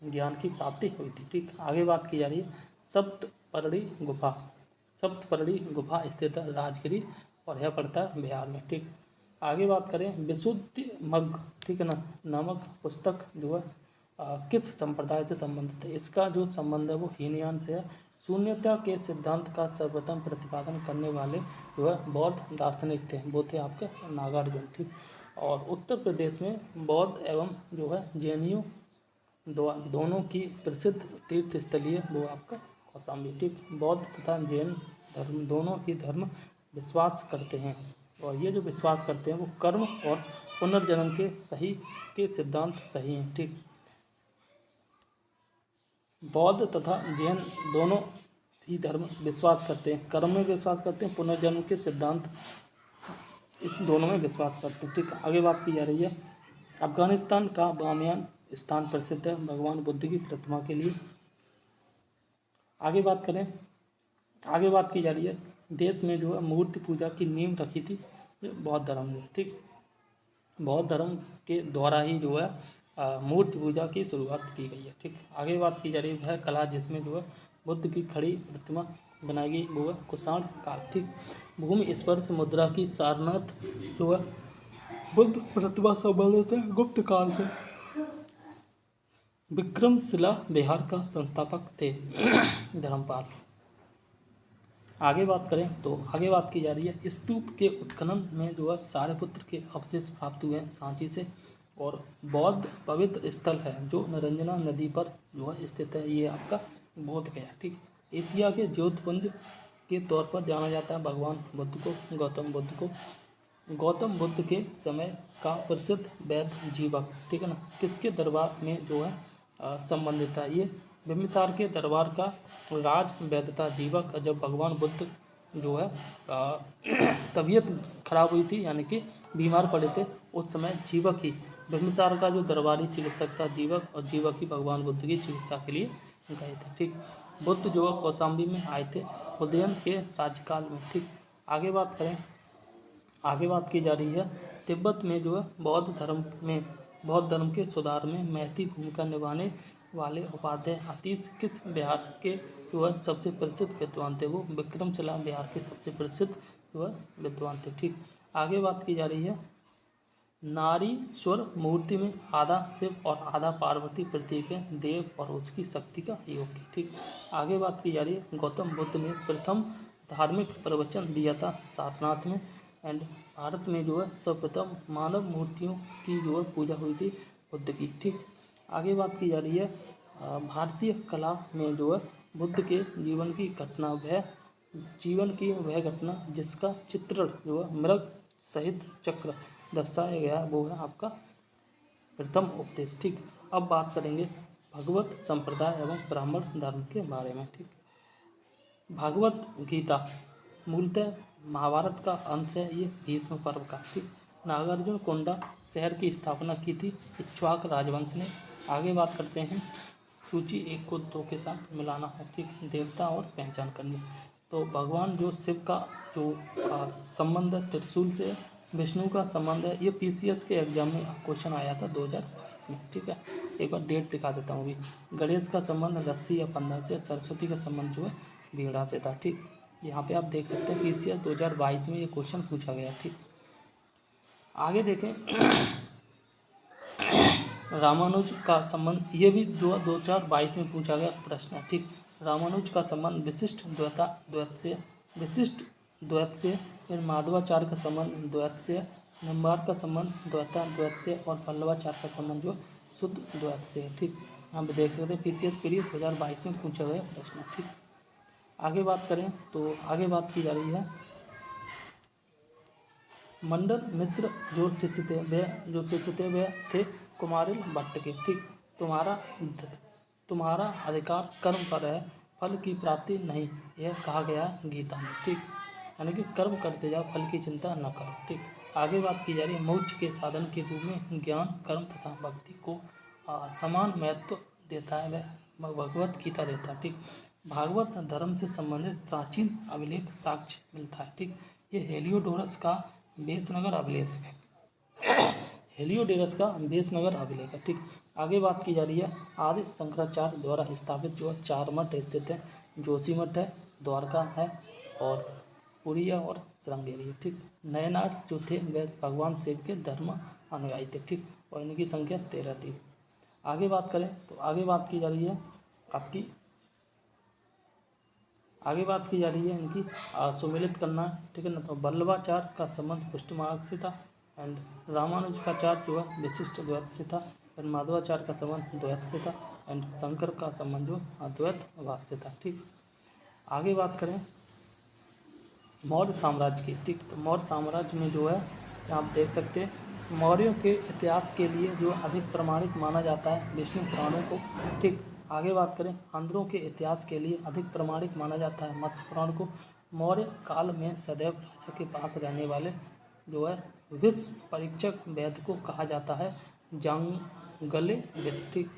ज्ञान की प्राप्ति हुई थी। ठीक, आगे बात की जा रही है सप्तपर्णी गुफा, सप्तपर्णी गुफा स्थित है राजगिरी और यह पड़ता है बिहार में। ठीक, आगे बात करें विशुद्धि मग्ग, ठीक है ना, नामक पुस्तक जो है किस संप्रदाय से संबंधित है? इसका जो संबंध है वो हीनयान से है। शून्यता के सिद्धांत का सर्वप्रथम प्रतिपादन करने वाले जो है बौद्ध दार्शनिक थे, वो थे आपके नागार्जुन। ठीक, और उत्तर प्रदेश में बौद्ध एवं जो है जैनियों दोनों की प्रसिद्ध तीर्थ स्थलीय वो आपका कौशाम्बी। ठीक, बौद्ध तथा जैन धर्म दोनों ही धर्म विश्वास करते हैं और ये जो विश्वास करते हैं वो कर्म और पुनर्जन्म के सिद्धांत सही हैं। ठीक, बौद्ध तथा जैन दोनों ही धर्म विश्वास करते हैं, कर्म में विश्वास करते हैं, पुनर्जन्म के सिद्धांत इस दोनों में विश्वास करते हैं। ठीक, आगे बात की जा रही है अफगानिस्तान का बामियान स्थान प्रसिद्ध है भगवान बुद्ध की प्रतिमा के लिए। आगे बात करें, आगे बात की जा रही है देश में जो है मूर्ति पूजा की नींव रखी थी बौद्ध धर्म ने। ठीक, बौद्ध धर्म के द्वारा ही जो है मूर्ति पूजा की शुरुआत की गई है। ठीक, आगे बात की जा रही है कला जिसमें जो है बुद्ध की खड़ी प्रतिमा बनाई गई वो है कुषाण काल। ठीक, भूमि स्पर्श मुद्रा की सारनाथ जो है बुद्ध प्रतिमा संबंधित है गुप्त काल से। विक्रमशिला बिहार का संस्थापक थे धर्मपाल। आगे बात करें तो आगे बात की जा रही है स्तूप के उत्खनन में जो है सारिपुत्र के अवशेष प्राप्त हुए हैं सांची से और बौद्ध पवित्र स्थल है जो निरंजना नदी पर जो है स्थित है, ये आपका बोध गया। ठीक, एशिया के ज्योतिपुंज के तौर पर जाना जाता है भगवान बुद्ध को, गौतम बुद्ध को। गौतम बुद्ध के समय का प्रसिद्ध वैद्य जीवक, ठीक है ना, किसके दरबार में जो है संबंधित है? ये बिम्बिसार के दरबार का राज वैद्य था जीवक। जब भगवान बुद्ध जो है तबीयत खराब हुई थी यानी कि बीमार पड़े थे, उस समय जीवक ही बिम्बिसार का जो दरबारी चिकित्सक था जीवक, और जीवक ही भगवान बुद्ध की चिकित्सा के लिए गए थे। ठीक, बुद्ध जो है कौशाम्बी में आए थे उदयन के राज्यकाल में। ठीक, आगे बात करें, आगे बात की जा रही है तिब्बत में जो है बौद्ध धर्म के सुधार में महती भूमिका निभाने वाले उपाध्याय आतिश किस बिहार के जो है सबसे प्रसिद्ध विद्वान थे? वो विक्रमशिला बिहार के सबसे प्रसिद्ध जो है विद्वान थे। ठीक, आगे बात की जा रही है नारीश्वर मूर्ति में आधा शिव और आधा पार्वती प्रतीक है देव और उसकी शक्ति का योग है। ठीक, आगे बात की जा रही है गौतम बुद्ध ने प्रथम धार्मिक प्रवचन दिया था सारनाथ में। एंड भारत में जो है सर्वप्रथम मानव मूर्तियों की जो है पूजा हुई थी बुद्ध की। ठीक, आगे बात की जा रही है भारतीय कला में जो है बुद्ध के जीवन की घटना जिसका चित्रण जो है मृग सहित चक्र दर्शाया गया वो है आपका प्रथम उपदेश। ठीक, अब बात करेंगे भगवत संप्रदाय एवं ब्राह्मण धर्म के बारे में। ठीक, भागवत गीता मूलतः महाभारत का अंश है, ये भीष्म पर्व का। ठीक, नागार्जुन कोंडा शहर की स्थापना की थी इक्ष्वाक राजवंश ने। आगे बात करते हैं सूची 1 को 2 के साथ मिलाना है। ठीक, देवता और पहचान करनी। तो भगवान जो शिव का जो संबंध है त्रिशूल से, विष्णु का संबंध है, ये पीसीएस के एग्जाम में क्वेश्चन आया था 2022 में। ठीक है, एक बार डेट दिखा देता हूँ अभी। गणेश का संबंध रस्सी या फंदा से, सरस्वती का संबंध जो है बीड़ा से था। ठीक, यहाँ पे आप देख सकते हैं पीसीएस 2022 में ये क्वेश्चन पूछा गया। ठीक, आगे देखें रामानुज का संबंध, ये भी जो 2022 में पूछा गया प्रश्न है। ठीक, रामानुज का संबंध विशिष्ट द्वैत से, फिर माधवाचार्य का संबंध द्वैत से, निम्बार्क का संबंध द्वैत से और पल्लवाचार्य का संबंध जो शुद्ध द्वैत से है। ठीक, हम देख सकते हैं पीसीएस पीरियड 2022 में पूछा गया प्रश्न। ठीक, आगे बात करें तो आगे बात की जा रही है मंडन मिश्र जो शिष्य थे वे थे कुमारिल भट्ट के। ठीक, तुम्हारा अधिकार कर्म पर है, फल की प्राप्ति नहीं, यह कहा गया है गीता में। ठीक, यानी कि कर्म करते जाओ, फल की चिंता न करो। ठीक, आगे बात की जा रही है मोक्ष के साधन के रूप में ज्ञान कर्म तथा भक्ति को समान महत्व देता है वह भगवत गीता देता है। ठीक, भागवत धर्म से संबंधित प्राचीन अभिलेख साक्ष्य मिलता है। ठीक, ये हेलियोडोरस का बेसनगर अभिलेख है, हेलियोडोरस का बेसनगर अभिलेख है। ठीक, आगे बात की जा रही है आदि शंकराचार्य द्वारा स्थापित जो 4 मठ स्थित है, जोशी मठ है, द्वारका है और पुरिया और श्रृंगेरी। ठीक, नयनार जो थे वे भगवान शिव के धर्म अनुयायी थे। ठीक, और इनकी संख्या 13 थी। आगे बात करें तो आगे बात की जा रही है इनकी सुमिलित करना। ठीक है ना, तो वल्लभाचार्य का संबंध पुष्ट मार्ग से था एंड रामानुज का चार्य जो है विशिष्ट द्वैत से था, फिर माधवाचार्य का संबंध द्वैत से था एंड शंकर का संबंध जो अद्वैतवाद से था। ठीक, आगे बात करें मौर्य साम्राज्य की। ठीक, तो मौर्य साम्राज्य में जो है आप देख सकते हैं मौर्यों के इतिहास के लिए जो अधिक प्रमाणिक माना जाता है विष्णु पुराणों को। ठीक, आगे बात करें आंध्रों के इतिहास के लिए अधिक प्रमाणिक माना जाता है मत्स्य पुराण को। मौर्य काल में सदैव राजा के पास रहने वाले जो है विष परीक्षक वैद्य को कहा जाता है जांगले वैद्य। ठीक,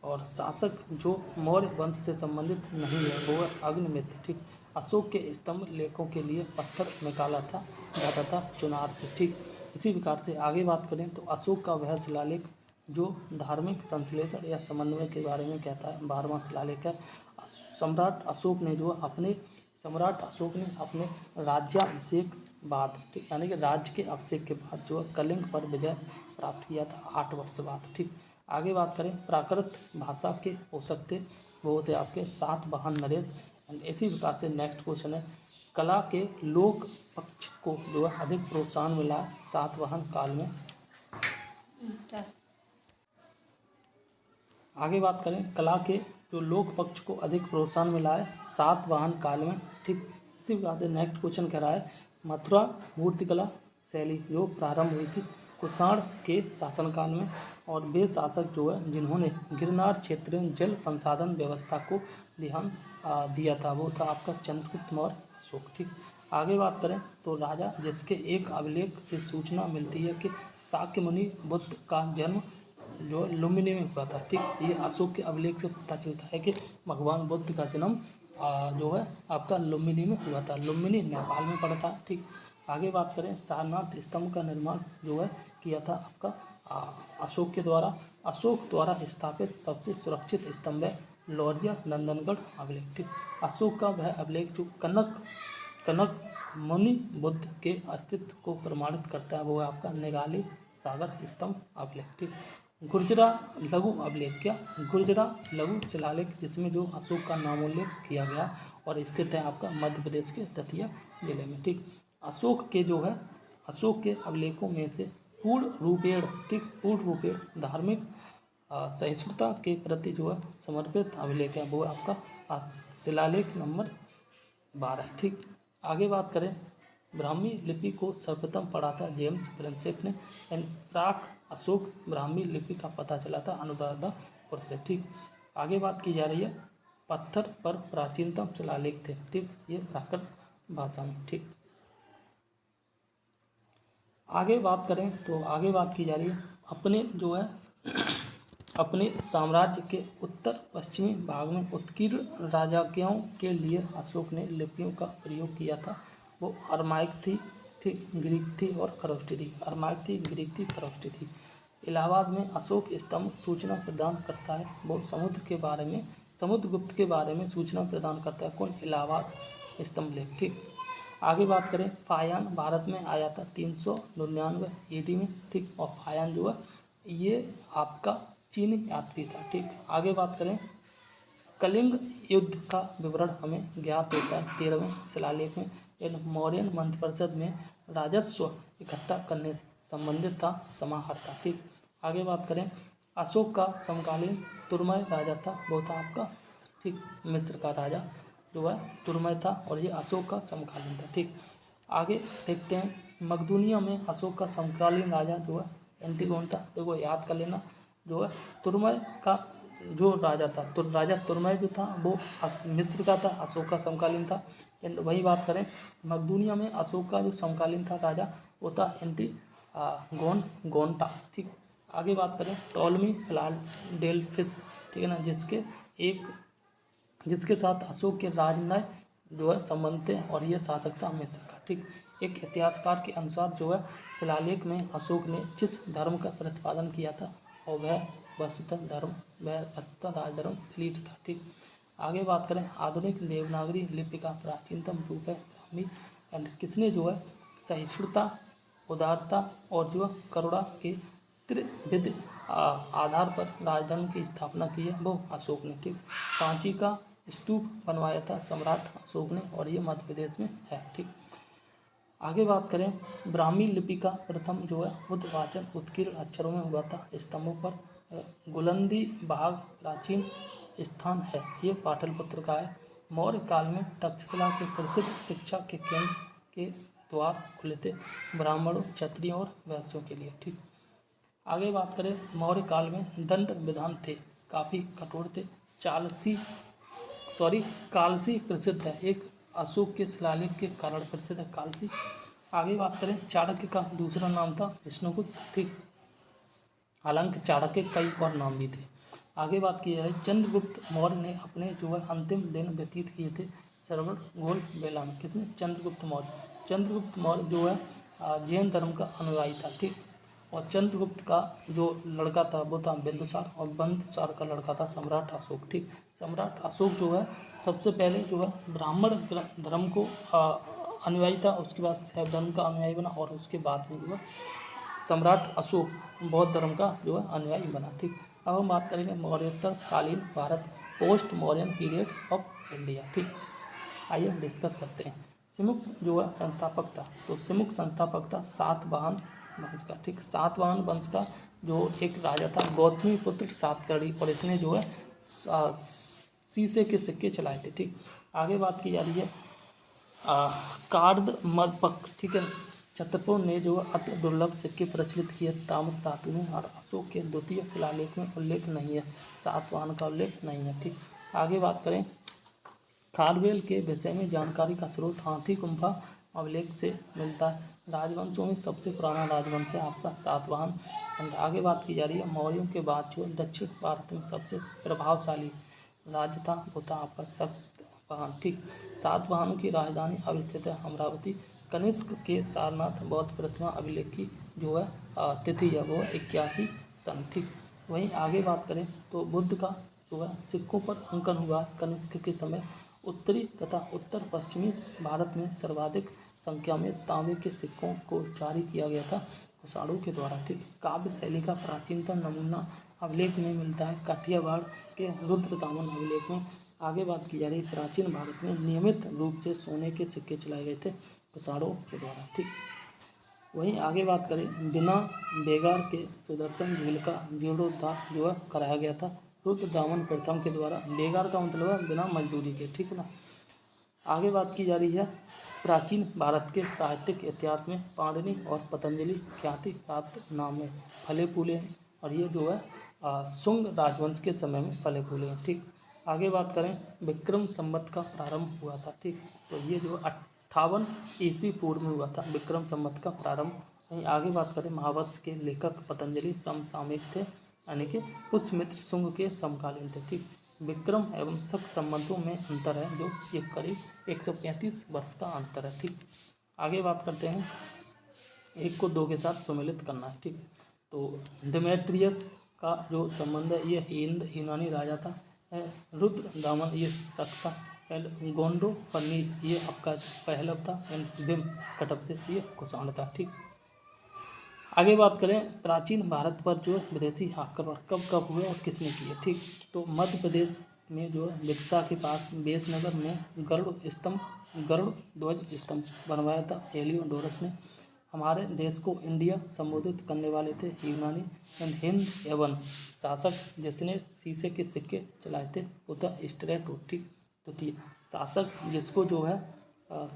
और शासक जो मौर्य वंश से संबंधित नहीं है वो है अग्निमित्र। ठीक, अशोक के स्तंभ लेखों के लिए पत्थर निकाला जाता था चुनार से। ठीक, इसी प्रकार से आगे बात करें तो अशोक का वह शिलालेख जो धार्मिक संश्लेषण या समन्वय के बारे में कहता है 12वां शिलालेख है। सम्राट अशोक ने अपने राज्याभिषेक बाद, ठीक, यानी कि राज्य के अभिषेक के बाद जो है कलिंग पर विजय प्राप्त किया था 8 वर्ष बाद। ठीक, आगे बात करें प्राकृत भाषा के हो सकते वो होते आपके सातवाहन नरेश। इसी प्रकार से नेक्स्ट क्वेश्चन है कला के लोक पक्ष को जो है अधिक प्रोत्साहन मिला सातवाहन काल में। आगे बात करें कला के जो लोक पक्ष को अधिक प्रोत्साहन मिला है सातवाहन काल में। ठीक, इसी प्रकार से नेक्स्ट क्वेश्चन कह रहा है मथुरा मूर्तिकला शैली जो प्रारंभ हुई थी कुषाण के शासनकाल में और वे शासक जो है जिन्होंने गिरनार क्षेत्र में जल संसाधन व्यवस्था को ध्यान दिया था वो था आपका चंद्रगुप्त मौर्य अशोक। ठीक, आगे बात करें तो राजा जिसके एक अभिलेख से सूचना मिलती है कि शाक्यमुनि बुद्ध का जन्म जो लुम्बिनी में हुआ था। ठीक, ये अशोक के अभिलेख से पता चलता है कि भगवान बुद्ध का जन्म जो है आपका लुम्बिनी में हुआ था। लुम्बिनी नेपाल में पड़ा था। ठीक, आगे बात करें सारनाथ स्तंभ का निर्माण जो है किया था आपका अशोक के द्वारा। अशोक द्वारा स्थापित सबसे सुरक्षित स्तंभ है लौरिया नंदनगढ़ अभिलेख। ठीक, अशोक का वह अभिलेख जो कनक मुनि बुद्ध के अस्तित्व को प्रमाणित करता है वो है आपका निगाली सागर स्तंभ अभिलेख। ठीक, गुर्जरा लघु अभिलेख क्या, गुर्जरा लघु शिलालेख जिसमें जो अशोक का नामोल्लेख किया गया और स्थित है आपका मध्य प्रदेश के दतिया जिले में। ठीक, अशोक के जो है अशोक के अभिलेखों में से पूर्ण रूपेण, ठीक, पूर्ण रूपेण धार्मिक सहिष्णुता के प्रति जो है समर्पित अभिलेख है वो आपका शिलालेख नंबर 12। ठीक, आगे बात करें, ब्राह्मी लिपि को सर्वप्रथम पढ़ा था जेम्स प्रिंसेप ने। एंड प्राक अशोक ब्राह्मी लिपि का पता चला था अनुराधापुर से। ठीक, आगे बात की जा रही है पत्थर पर प्राचीनतम शिलालेख थे। ठीक, ये प्राकृत भाषा में। ठीक, आगे बात करें तो आगे बात की जा रही है अपने जो है अपने साम्राज्य के उत्तर पश्चिमी भाग में उत्कीर्ण राजकीयों के लिए अशोक ने लिपियों का प्रयोग किया था। वो अरमाइक थी, ठीक, ग्रीक थी और खरोष्टी थी। अरमाइक थी, ग्रीक थी, खरोष्टी थी। इलाहाबाद में अशोक स्तंभ सूचना प्रदान करता है वो समुद्रगुप्त के बारे में सूचना प्रदान करता है कौन, इलाहाबाद स्तंभ लेख। ठीक, आगे बात करें फायान भारत में आया था 399 ईडी में। ठीक, और फायान जो है ये आपका चीनी यात्री था। ठीक, आगे बात करें कलिंग युद्ध का विवरण हमें ज्ञात होता है 13वें शिलालेख में। इन मौर्यन मंत्रिपरिषद में राजस्व इकट्ठा करने संबंधित था, समाहर था। ठीक, आगे बात करें अशोक का समकालीन तुरमय राजा था वो था आपका, ठीक, मिस्र का राजा जो है तुरमय था और ये अशोक का समकालीन था। ठीक, आगे देखते हैं मकदूनिया में अशोक का समकालीन राजा जो है एंटीगोन था। देखो याद कर लेना जो है तुरमय का जो राजा था राजा तुरमय जो था वो मिस्र का था, अशोक का समकालीन था। एंड वही बात करें मकदूनिया में अशोक का जो समकालीन था राजा वो था गोनटा। ठीक, आगे बात करें टॉलमी फिलाडेल्फिस, ठीक है ना, जिसके साथ अशोक के राजनय जो है संबंध थे और ये शासक था मिस्र का। ठीक, एक इतिहासकार के अनुसार जो है शिलालेख में अशोक ने जिस धर्म का प्रतिपादन किया था और वह वस्तुतः राजधर्म फ्लीट था। ठीक, आगे बात करें आधुनिक देवनागरी लिपि का प्राचीनतम रूप है ब्राह्मी। एंड किसने जो है सहिष्णुता, उदारता और जो करुणा के त्रिविध आधार पर राजधर्म की स्थापना की है वो अशोक ने। ठीक, सांची का स्तूप बनवाया था सम्राट अशोक ने और ये मध्य प्रदेश में है। ठीक, आगे बात करें ब्राह्मी लिपि का प्रथम जो है उद्वाचन उत्कीर्ण अक्षरों में हुआ था स्तंभों पर। गुलंदी बाग प्राचीन स्थान है, ये पाटलिपुत्र का है। मौर्य काल में तक्षशिला के प्रसिद्ध शिक्षा के केंद्र के द्वार खुले थे ब्राह्मणों, क्षत्रियों और वैश्यों के लिए। ठीक, आगे बात करें मौर्य काल में दंड विधान थे, काफ़ी कठोर थे। कालसी प्रसिद्ध है, एक अशोक के शिलालेख के कारण प्रसिद्ध है कालसी। आगे बात करें चाणक्य का दूसरा नाम था विष्णुगुप्त। ठीक, हालांकि चाणक्य कई और नाम भी थे। आगे बात की जाए चंद्रगुप्त मौर्य ने अपने जो है अंतिम दिन व्यतीत किए थे श्रवणबेल बेला में। किसने, चंद्रगुप्त मौर्य जो है जैन धर्म का अनुयायी था। ठीक, और चंद्रगुप्त का जो लड़का था वो था बिंदुसार और बिंदुसार का लड़का था सम्राट अशोक। ठीक, सम्राट अशोक जो है सबसे पहले जो है ब्राह्मण धर्म को अनुयायी था, उसके बाद शैव धर्म का अनुयायी बना और उसके बाद में जो है सम्राट अशोक बौद्ध धर्म का जो है अनुयायी बना। ठीक, अब हम बात करेंगे मौर्योत्तर कालीन Bharat, post Mauryan period of India. ठीक, आइए हम डिस्कस करते हैं। सिमुक जो है संस्थापक था, तो सिमुक संस्थापक था सातवाहन वंश का। ठीक, सातवाहन वंश का जो एक राजा था गौतमी पुत्र सातकर्णी और इसने जो है शीशे के सिक्के चलाए थे। ठीक, आगे बात की जा रही है कार्दमर्पक। ठीक है, छत्रपुर ने जो अति दुर्लभ सिक्के प्रचलित किए ताम्र धातु में और अशोक के द्वितीय शिलालेख में उल्लेख नहीं है, सातवाहन का उल्लेख नहीं है। ठीक, आगे बात करें खारवेल के विषय में जानकारी का स्रोत हाथी गुम्फा अभिलेख से मिलता है। राजवंशों में सबसे पुराना राजवंश है आपका सातवाहन। एंड आगे बात की जा रही है मौर्यों के बाद जो दक्षिण भारत में सबसे प्रभावशाली राज्य था वो था आपका सातवाहन। ठीक, सातवाहनों की राजधानी अब स्थित है अमरावती। कनिष्क के सारनाथ बौद्ध प्रतिमा अभिलेख की जो है तिथि है वो 81 सन। ठीक, वहीं आगे बात करें तो बुद्ध का जो है सिक्कों पर अंकन हुआ कनिष्क के समय। उत्तरी तथा उत्तर पश्चिमी भारत में सर्वाधिक संख्या में तांबे के सिक्कों को जारी किया गया था कुशाणों के द्वारा। ठीक, काव्य शैली का प्राचीनतम नमूना अभिलेख में मिलता है काठियावाड़ के रुद्रदामन अभिलेख में। आगे बात की जा रही है, प्राचीन भारत में नियमित रूप से सोने के सिक्के चलाए गए थे कुशाणों के द्वारा। ठीक, वहीं आगे बात करें, बिना बेगार के सुदर्शन झील का जीर्णोद्धार जो है कराया गया था रुद्रदामन प्रथम के द्वारा। बेगार का मतलब है बिना मजदूरी के। ठीक है ना। आगे बात की जा रही है, प्राचीन भारत के साहित्यिक इतिहास में पाणिनि और पतंजलि ख्याति प्राप्त नाम है, फले फूले हैं, और ये जो है शुंग राजवंश के समय में फले फूले हैं। ठीक, आगे बात करें, विक्रम संवत का प्रारंभ हुआ था। ठीक, तो ये जो 58 ईस्वी पूर्व में हुआ था विक्रम संवत का प्रारंभ। वहीं आगे बात करें, महावंश के लेखक पतंजलि समसामयिक थे, यानी कि पुष्यमित्र शुंग के समकालीन थे। ठीक, विक्रम एवं शक संबंधों में अंतर है, जो ये करीब 135 वर्ष का अंतर है। ठीक, आगे बात करते हैं, एक को दो के साथ सम्मिलित करना है। ठीक, तो डेमेट्रियस का जो संबंध है ये हिंद यूनानी राजा था, रुद्रदामन ये शक था, एंड गोंडो फन्नी ये आपका पहलव था, एंड बिम कटप से ये कुषाण था। ठीक, आगे बात करें, प्राचीन भारत पर जो विदेशी आक्रमण कब कब हुए और किसने किए। ठीक, तो मध्य प्रदेश में जो है बिरसा के पास बेसनगर में गरुड़ ध्वज स्तंभ बनवाया था हेलियोडोरस ने। हमारे देश को इंडिया संबोधित करने वाले थे यूनानी, एंड हिंद एवं शासक जिसने शीशे के सिक्के चलाए थे वो था स्ट्रेटो। ठीक, तो शासक जिसको जो है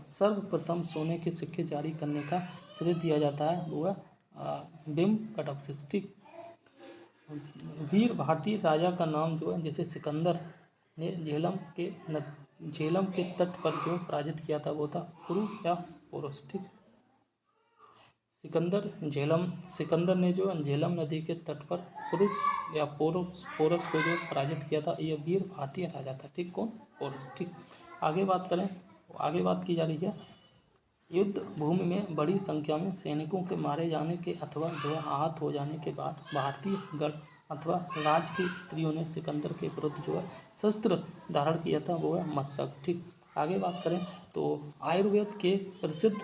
सर्वप्रथम सोने के सिक्के जारी करने का श्रेय दिया जाता है वो है बिम कटप्सिस। ठीक, वीर भारतीय राजा का नाम जो है, जैसे सिकंदर ने झेलम के तट पर जो पराजित किया था वो था पुरु या पोरस। ठीक, सिकंदर ने जो झेलम नदी के तट पर पुरुष या पोरस को जो पराजित किया था, यह वीर भारतीय राजा था। ठीक, कौन? पोरस। ठीक, आगे बात करें, आगे बात की जा रही है, युद्ध भूमि में बड़ी संख्या में सैनिकों के मारे जाने के अथवा जो आहत हो जाने के बाद भारतीय गढ़ अथवा राज की स्त्रियों ने सिकंदर के विरुद्ध जो है शस्त्र धारण किया था वो है मत्सक। ठीक, आगे बात करें तो आयुर्वेद के प्रसिद्ध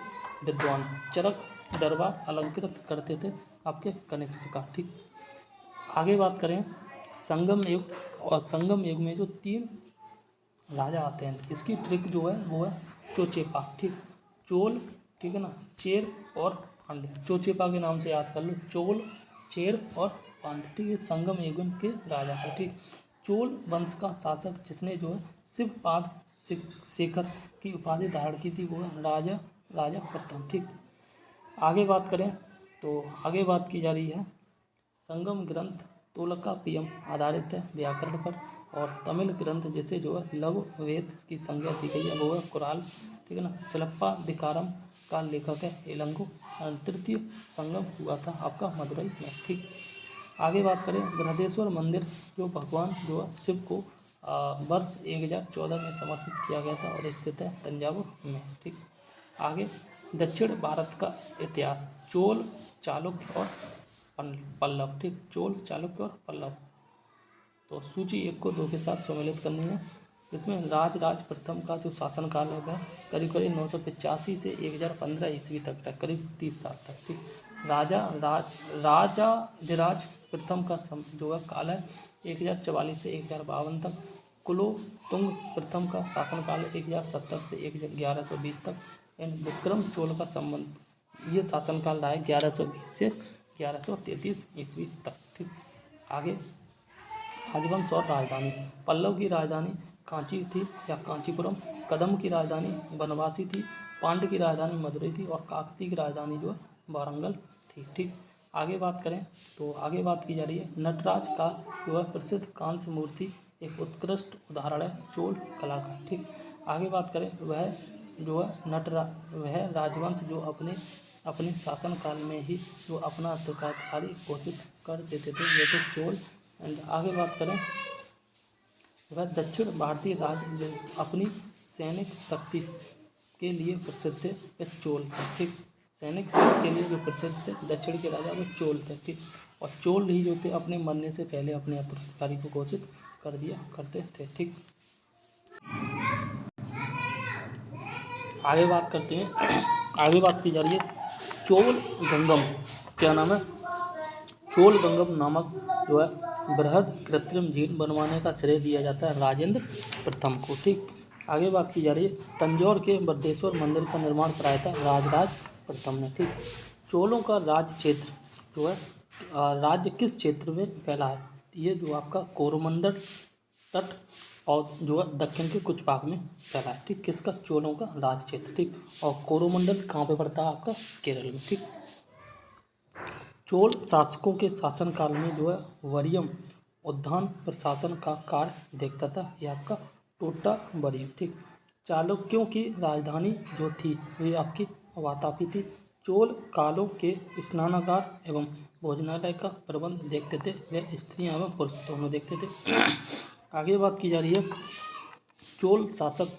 विद्वान चरक दरबार अलंकृत करते थे आपके कनिष्क का। ठीक, आगे बात करें, संगम युग में जो 3 राजा आते हैं, इसकी ट्रिक जो है वो है चोचेपा। ठीक, चोल, ठीक है ना, चेर और पांड्य। चोचेपा के नाम से याद कर लो, चोल, चेर और पांड्य। ठीक है, संगम युग के राजा थे। ठीक, चोल वंश का शासक जिसने जो है शिवपाद शेखर की उपाधि धारण की थी वो है राजा प्रथम। ठीक, आगे बात करें तो आगे बात की जा रही है, संगम ग्रंथ तोलकाप्पियम आधारित है व्याकरण पर, और तमिल ग्रंथ जैसे जो है लघु वेद की संज्ञा दी गई है वो है कुराल। ठीक है ना, शिल्पाधिकारम का लेखक है इलंगो। तृतीय संगम हुआ था आपका मदुरई में। ठीक, आगे बात करें, बृहदेश्वर मंदिर जो भगवान जो है शिव को वर्ष 1014 में समर्पित किया गया था और स्थित है तंजावुर में। ठीक, आगे दक्षिण भारत का इतिहास, चोल, चालुक्य और पल्लव। ठीक, चोल, चालुक्य और पल्लव। तो सूची 1 को 2 के साथ सम्मिलित करनी है। इसमें राज प्रथम का जो शासनकाल होगा करीब 985 से 1015 ईस्वी तक है, करीब 30 साल तक। ठीक, राजाधिराज प्रथम का जो है काल है 1044 से 1052 तक। कुलोत्तुंग प्रथम का शासनकाल 1070 से 1120 तक। एंड विक्रम चोल का संबंध ये शासनकाल रहा है 1120 से 1133 ईस्वी तक। ठीक, आगे राजवंश और राजधानी, पल्लव की राजधानी कांची थी या कांचीपुरम, कदम की राजधानी बनवासी थी, पांड्य की राजधानी मदुरई थी, और काकती की राजधानी जो है वारंगल थी। ठीक, आगे बात करें तो आगे बात की जा रही है, नटराज का जो है प्रसिद्ध कांस्य मूर्ति एक उत्कृष्ट उदाहरण है चोल कला का। ठीक, आगे बात करें, वह जो है वह राजवंश जो अपने शासनकाल में ही जो अपना उत्तराधिकारी घोषित कर देते थे जैसे चोल। एंड आगे बात करें, वह दक्षिण भारतीय राज्य अपनी सैनिक शक्ति के लिए प्रसिद्ध थे, वे चोल थे। ठीक, सैनिक शक्ति के लिए जो प्रसिद्ध थे दक्षिण के राजा वो चोल थे। ठीक, और चोल ही जो थे अपने मरने से पहले अपने उत्तराधिकारी को घोषित कर दिया करते थे। ठीक, आगे बात करते हैं, आगे बात की जा रही है चोल गंगम क्या नाम है, चोलगंगम नामक जो है बृहद कृत्रिम झील बनवाने का श्रेय दिया जाता है राजेंद्र प्रथम को। ठीक, आगे बात की जा रही है, तंजौर के बृहदेश्वर मंदिर का निर्माण कराया था राजराज प्रथम ने। ठीक, चोलों का राज्य क्षेत्र जो है राज्य किस क्षेत्र में फैला है, ये जो आपका कोरोमंडल तट और जो है दक्षिण के कुछ भाग में फैला है। ठीक, किसका, चोलों का राज्य क्षेत्र। ठीक, और कोरोमंडल कहाँ पे पड़ता है आपका, केरल में। ठीक, चोल शासकों के शासनकाल में जो है वरियम उद्यान प्रशासन का कार्य देखता था, ये आपका टोटा वरियम। ठीक, चालुक्यों की राजधानी जो थी वे आपकी वातापी थी। चोल कालों के स्नानागार एवं भोजनालय का प्रबंध देखते थे, वे स्त्रियां एवं पुरुष दोनों देखते थे। आगे बात की जा रही है, चोल शासक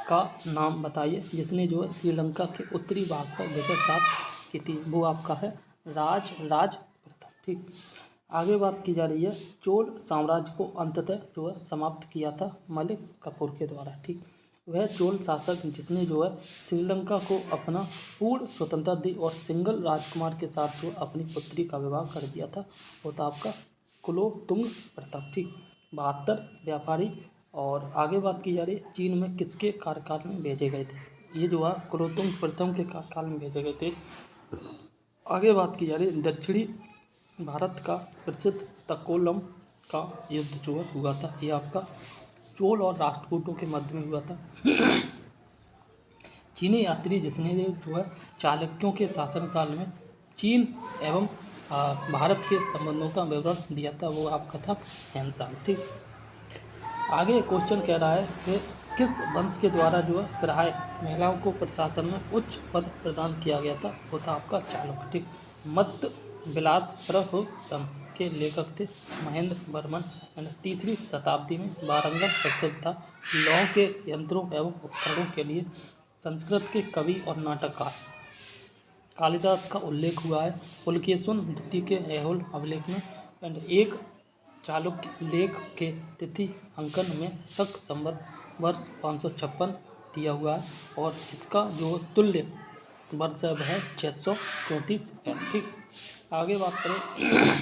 का नाम बताइए जिसने जो है श्रीलंका के उत्तरी भाग पर विजय प्राप्त की थी, वो आपका है राज प्रथम। ठीक, आगे बात की जा रही है, चोल साम्राज्य को अंततः जो है समाप्त किया था मलिक कफूर के द्वारा। ठीक, वह चोल शासक जिसने जो है श्रीलंका को अपना पूर्ण स्वतंत्रता दी और सिंगल राजकुमार के साथ जो अपनी पुत्री का विवाह कर दिया था, वो था आपका कुलोतुंग प्रथम। ठीक, 72 व्यापारी। और आगे बात की जा रही है, चीन में किसके कार्यकाल में भेजे गए थे, ये जो है कुलोतुंग प्रथम के कार्यकाल में भेजे गए थे। आगे बात की जा रही है, दक्षिणी भारत का प्रसिद्ध तकोलम का युद्ध जो है हुआ था, ये आपका चोल और राष्ट्रकूटों के मध्य में हुआ था। चीनी यात्री जिसने जो है चालुक्यों के शासनकाल में चीन एवं भारत के संबंधों का विवरण दिया था, वो आपका था हेनसांग। ठीक, आगे क्वेश्चन कह रहा है कि किस वंश के द्वारा जो है प्राय महिलाओं को प्रशासन में उच्च पद प्रदान किया गया था, वो था आपका चालुक्य। ठीक, मत विलास प्रहसन के लेखक थे महेंद्र वर्मन। 3वीं शताब्दी में वारंगल प्रसिद्ध था। लौह के यंत्रों एवं उपकरणों के लिए संस्कृत के कवि और नाटककार कालिदास का उल्लेख हुआ है पुलकेशिन द्वितीय के ऐहोल अभिलेख में। एंड एक चालुक्य लेख के तिथि अंकन में शक संवत वर्ष 556 दिया हुआ है और इसका जो तुल्य वर्ष है 634 है। ठीक, आगे बात करें,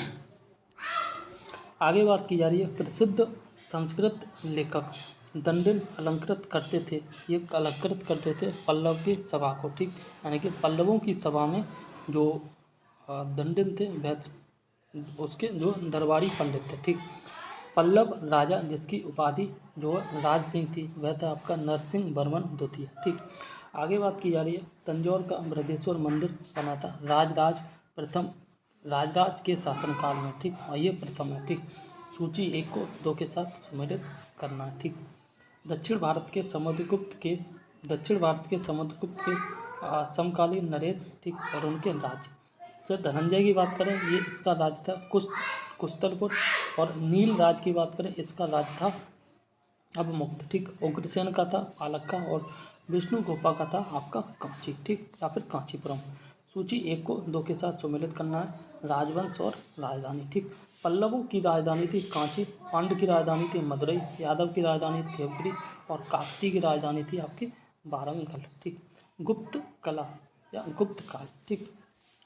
आगे बात की जा रही है, प्रसिद्ध संस्कृत लेखक दंडिन अलंकृत करते थे, ये अलंकृत करते थे पल्लव की सभा को। ठीक, यानी कि पल्लवों की सभा में जो दंडिन थे वह उसके जो दरबारी पंडित थे। ठीक, पल्लव राजा जिसकी उपाधि जो राज सिंह थी वह था आपका नरसिंह वर्मन द्वितीय। ठीक, आगे बात की जा रही है, तंजौर का बृहदेश्वर मंदिर बना था राजराज के शासनकाल में। ठीक, और ये प्रथम है। ठीक, सूची 1 को 2 के साथ सम्मिलित करना है। ठीक, दक्षिण भारत के समुद्रगुप्त के समकालीन नरेश। ठीक, और उनके राज्य, सर धनंजय की बात करें ये इसका राज्य था कुस्तलपुर, और नील राज की बात करें इसका राज्य था अवमुक्त। ठीक, उग्रसेन का था पालक्का का, और विष्णु गोपा का था आपका कांची। ठीक, या फिर कांचीपुरम। सूची 1 को 2 के साथ सम्मिलित करना है, राजवंश और राजधानी। ठीक, पल्लवों की राजधानी थी कांची, पांड्य की राजधानी थी मदुरई, यादव की राजधानी देवगिरी, और काकती की राजधानी थी आपकी वारंगल। ठीक, गुप्त कला या गुप्त काल। ठीक,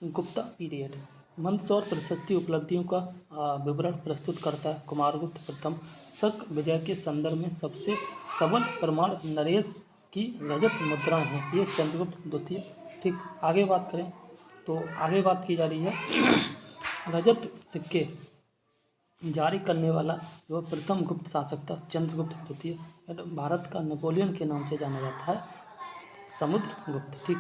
गुप्ता पीरियड वंश और प्रशस्ति उपलब्धियों का विवरण प्रस्तुत करता है कुमारगुप्त प्रथम। शक विजय के संदर्भ में सबसे सबल प्रमाण नरेश की रजत मुद्राएं हैं, ये चंद्रगुप्त द्वितीय। ठीक, आगे बात करें तो आगे बात की जा रही है रजत सिक्के जारी करने वाला जो प्रथम गुप्त शासक था चंद्रगुप्त द्वितीय। भारत का नेपोलियन के नाम से जाना जाता है समुद्रगुप्त। ठीक,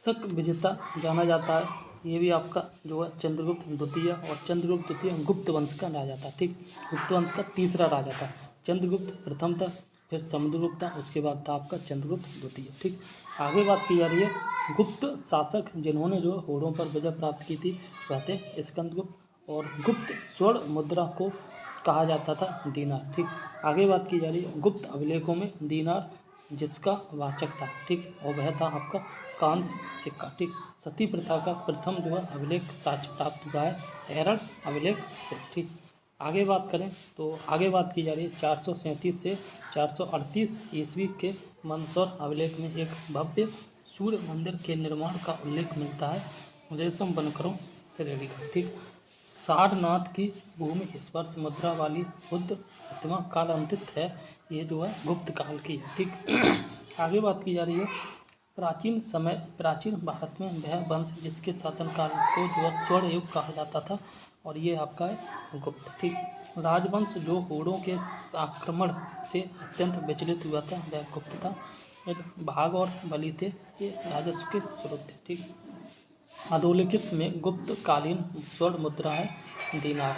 शक विजेता जाना जाता है, ये भी आपका जो है चंद्रगुप्त द्वितीय, और चंद्रगुप्त द्वितीय गुप्त वंश का राजा था। ठीक, गुप्त वंश का तीसरा राजा था। चंद्रगुप्त प्रथम था, फिर समुद्रगुप्त था, उसके बाद था आपका चंद्रगुप्त द्वितीय। ठीक, आगे बात की जा रही है गुप्त शासक जिन्होंने जो होड़ों पर विजय प्राप्त की थी वह थे स्कंदगुप्त, और गुप्त स्वर्ण मुद्रा को कहा जाता था दीनार। ठीक, आगे बात की जा रही है गुप्त अभिलेखों में दीनार जिसका वाचक था। ठीक, और वह था आपका कांस्य सिक्का। ठीक, सती प्रथा का प्रथम जो है अभिलेख साक्ष्य प्राप्त हुआ है एरल अभिलेख से। ठीक, आगे बात करें तो आगे बात की जा रही है 437 से 438 ईस्वी के मंदसौर अभिलेख में एक भव्य सूर्य मंदिर के निर्माण का उल्लेख मिलता है रेशम बनकरों श्रेणी का। ठीक, सारनाथ की भूमि स्पर्श मुद्रा वाली बुद्ध प्रतिमा कालांतित है, ये जो है गुप्त काल की है। ठीक, आगे बात की जा रही है प्राचीन भारत में वह वंश जिसके शासनकाल को जो है स्वर्ण युग कहा जाता था, और ये आपका है गुप्त। ठीक, राजवंश जो होड़ों के आक्रमण से अत्यंत विचलित हुआ था वह गुप्त था। फिर भाग और बलि थे, ये राजस्व के स्रोत थे। ठीक, अधोलिखित में गुप्त कालीन स्वर्ण मुद्रा है दीनार।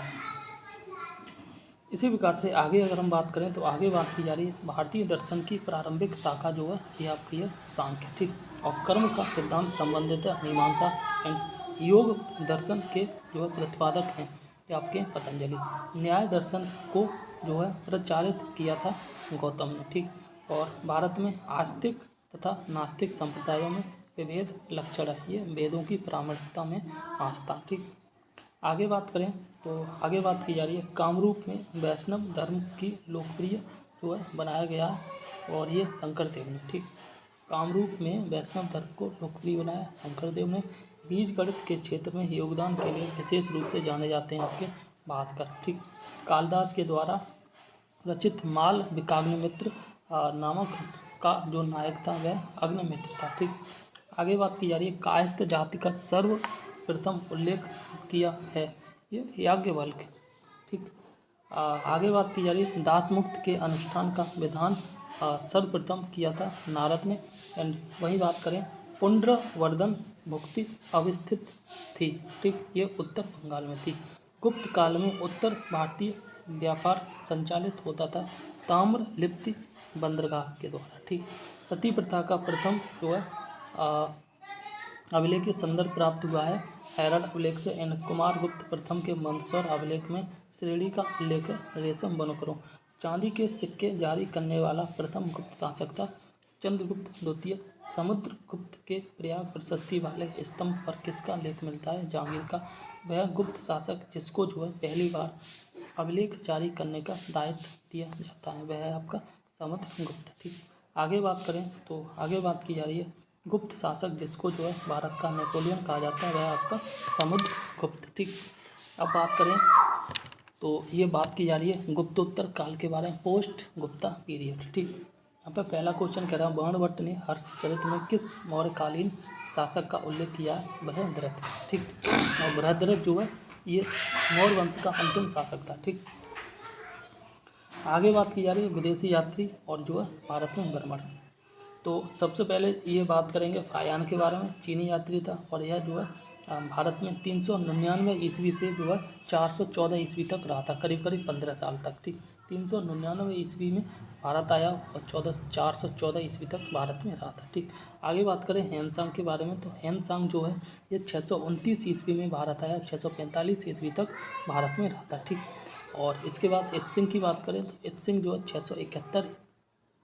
इसी प्रकार से आगे अगर हम बात करें तो आगे बात की जा रही है भारतीय दर्शन की प्रारंभिक शाखा जो है ये आपकी है सांख्य। ठीक, और कर्म का सिद्धांत संबंधित है मीमांसा एंड योग दर्शन के जो है प्रतिपादक हैं ये आपके पतंजलि। न्याय दर्शन को जो है प्रचारित किया था गौतम ने। ठीक, और भारत में आस्तिक तथा नास्तिक संप्रदायों में विभेद लक्षण है, ये वेदों की प्रामाणिकता में आस्था। ठीक, आगे बात करें तो आगे बात की जा रही है कामरूप में वैष्णव धर्म की लोकप्रिय जो है बनाया गया है, और ये शंकर देव ने। ठीक, कामरूप में वैष्णव धर्म को लोकप्रिय बनाया शंकर देव ने। बीज गणित के क्षेत्र में योगदान के लिए विशेष रूप से जाने जाते हैं आपके भास्कर। ठीक, कालिदास के द्वारा रचित माल विकाग्निमित्र नामक का जो नायक था वह अग्निमित्र था। ठीक, आगे बात की जा रही है कायस्थ जाति का सर्वप्रथम उल्लेख किया है ये याज्ञवल्क्य। ठीक, आगे बात की जा रही है दास मुक्त के अनुष्ठान का विधान सर्वप्रथम किया था नारद ने। एंड वही बात करें पुंड्रवर्धन भुक्ति अवस्थित थी। ठीक, ये उत्तर बंगाल में थी। गुप्त काल में उत्तर भारतीय व्यापार संचालित होता था ताम्र लिप्ति बंदरगाह के द्वारा। ठीक, सती प्रथा का प्रथम जो है अभिलेख संदर्भ प्राप्त हुआ है हैरड अभिलेख से। एन कुमार गुप्त प्रथम के मंदसौर अभिलेख में श्रेणी का उल्लेख है रेशम बनकरों। चांदी के सिक्के जारी करने वाला प्रथम गुप्त शासक था चंद्रगुप्त द्वितीय। समुद्रगुप्त के प्रयाग प्रशस्ति वाले स्तंभ पर किसका लेख मिलता है जहांगीर का। वह गुप्त शासक जिसको जो है पहली बार अभिलेख जारी करने का दायित्व दिया जाता है वह है आपका समुद्रगुप्त। ठीक, आगे बात करें तो आगे बात की जा रही है गुप्त शासक जिसको जो है भारत का नेपोलियन कहा जाता है वह आपका समुद्रगुप्त। ठीक, अब बात करें तो ये बात की जा रही है गुप्तोत्तर काल के बारे में पोस्ट गुप्ता पीरियड। ठीक, यहाँ पर पहला क्वेश्चन कह रहा है बाणभट्ट ने हर्षचरित में किस मौर्यकालीन शासक का उल्लेख किया है बृहद्रथ। ठीक, और बृहद्रथ जो है ये मौर्य वंश का अंतिम शासक था। ठीक, आगे बात की जा रही है विदेशी यात्री और जो है भारत में भ्रमण। तो सबसे पहले ये बात करेंगे फायान के बारे में। चीनी यात्री था और यह जो है भारत में 399 ईस्वी से जो है 414 ईस्वी तक रहा था, करीब करीब 15 साल तक। ठीक, 399 ईस्वी में भारत आया और 414 ईस्वी तक भारत में रहा था। ठीक, आगे बात करें हेनसांग के बारे में तो हेनसांग जो है ये 629 ईस्वी में भारत आया, 645 ईस्वी तक भारत में रहा था। ठीक, और इसके बाद इत्सिंग की बात करें तो इत्सिंग जो है 671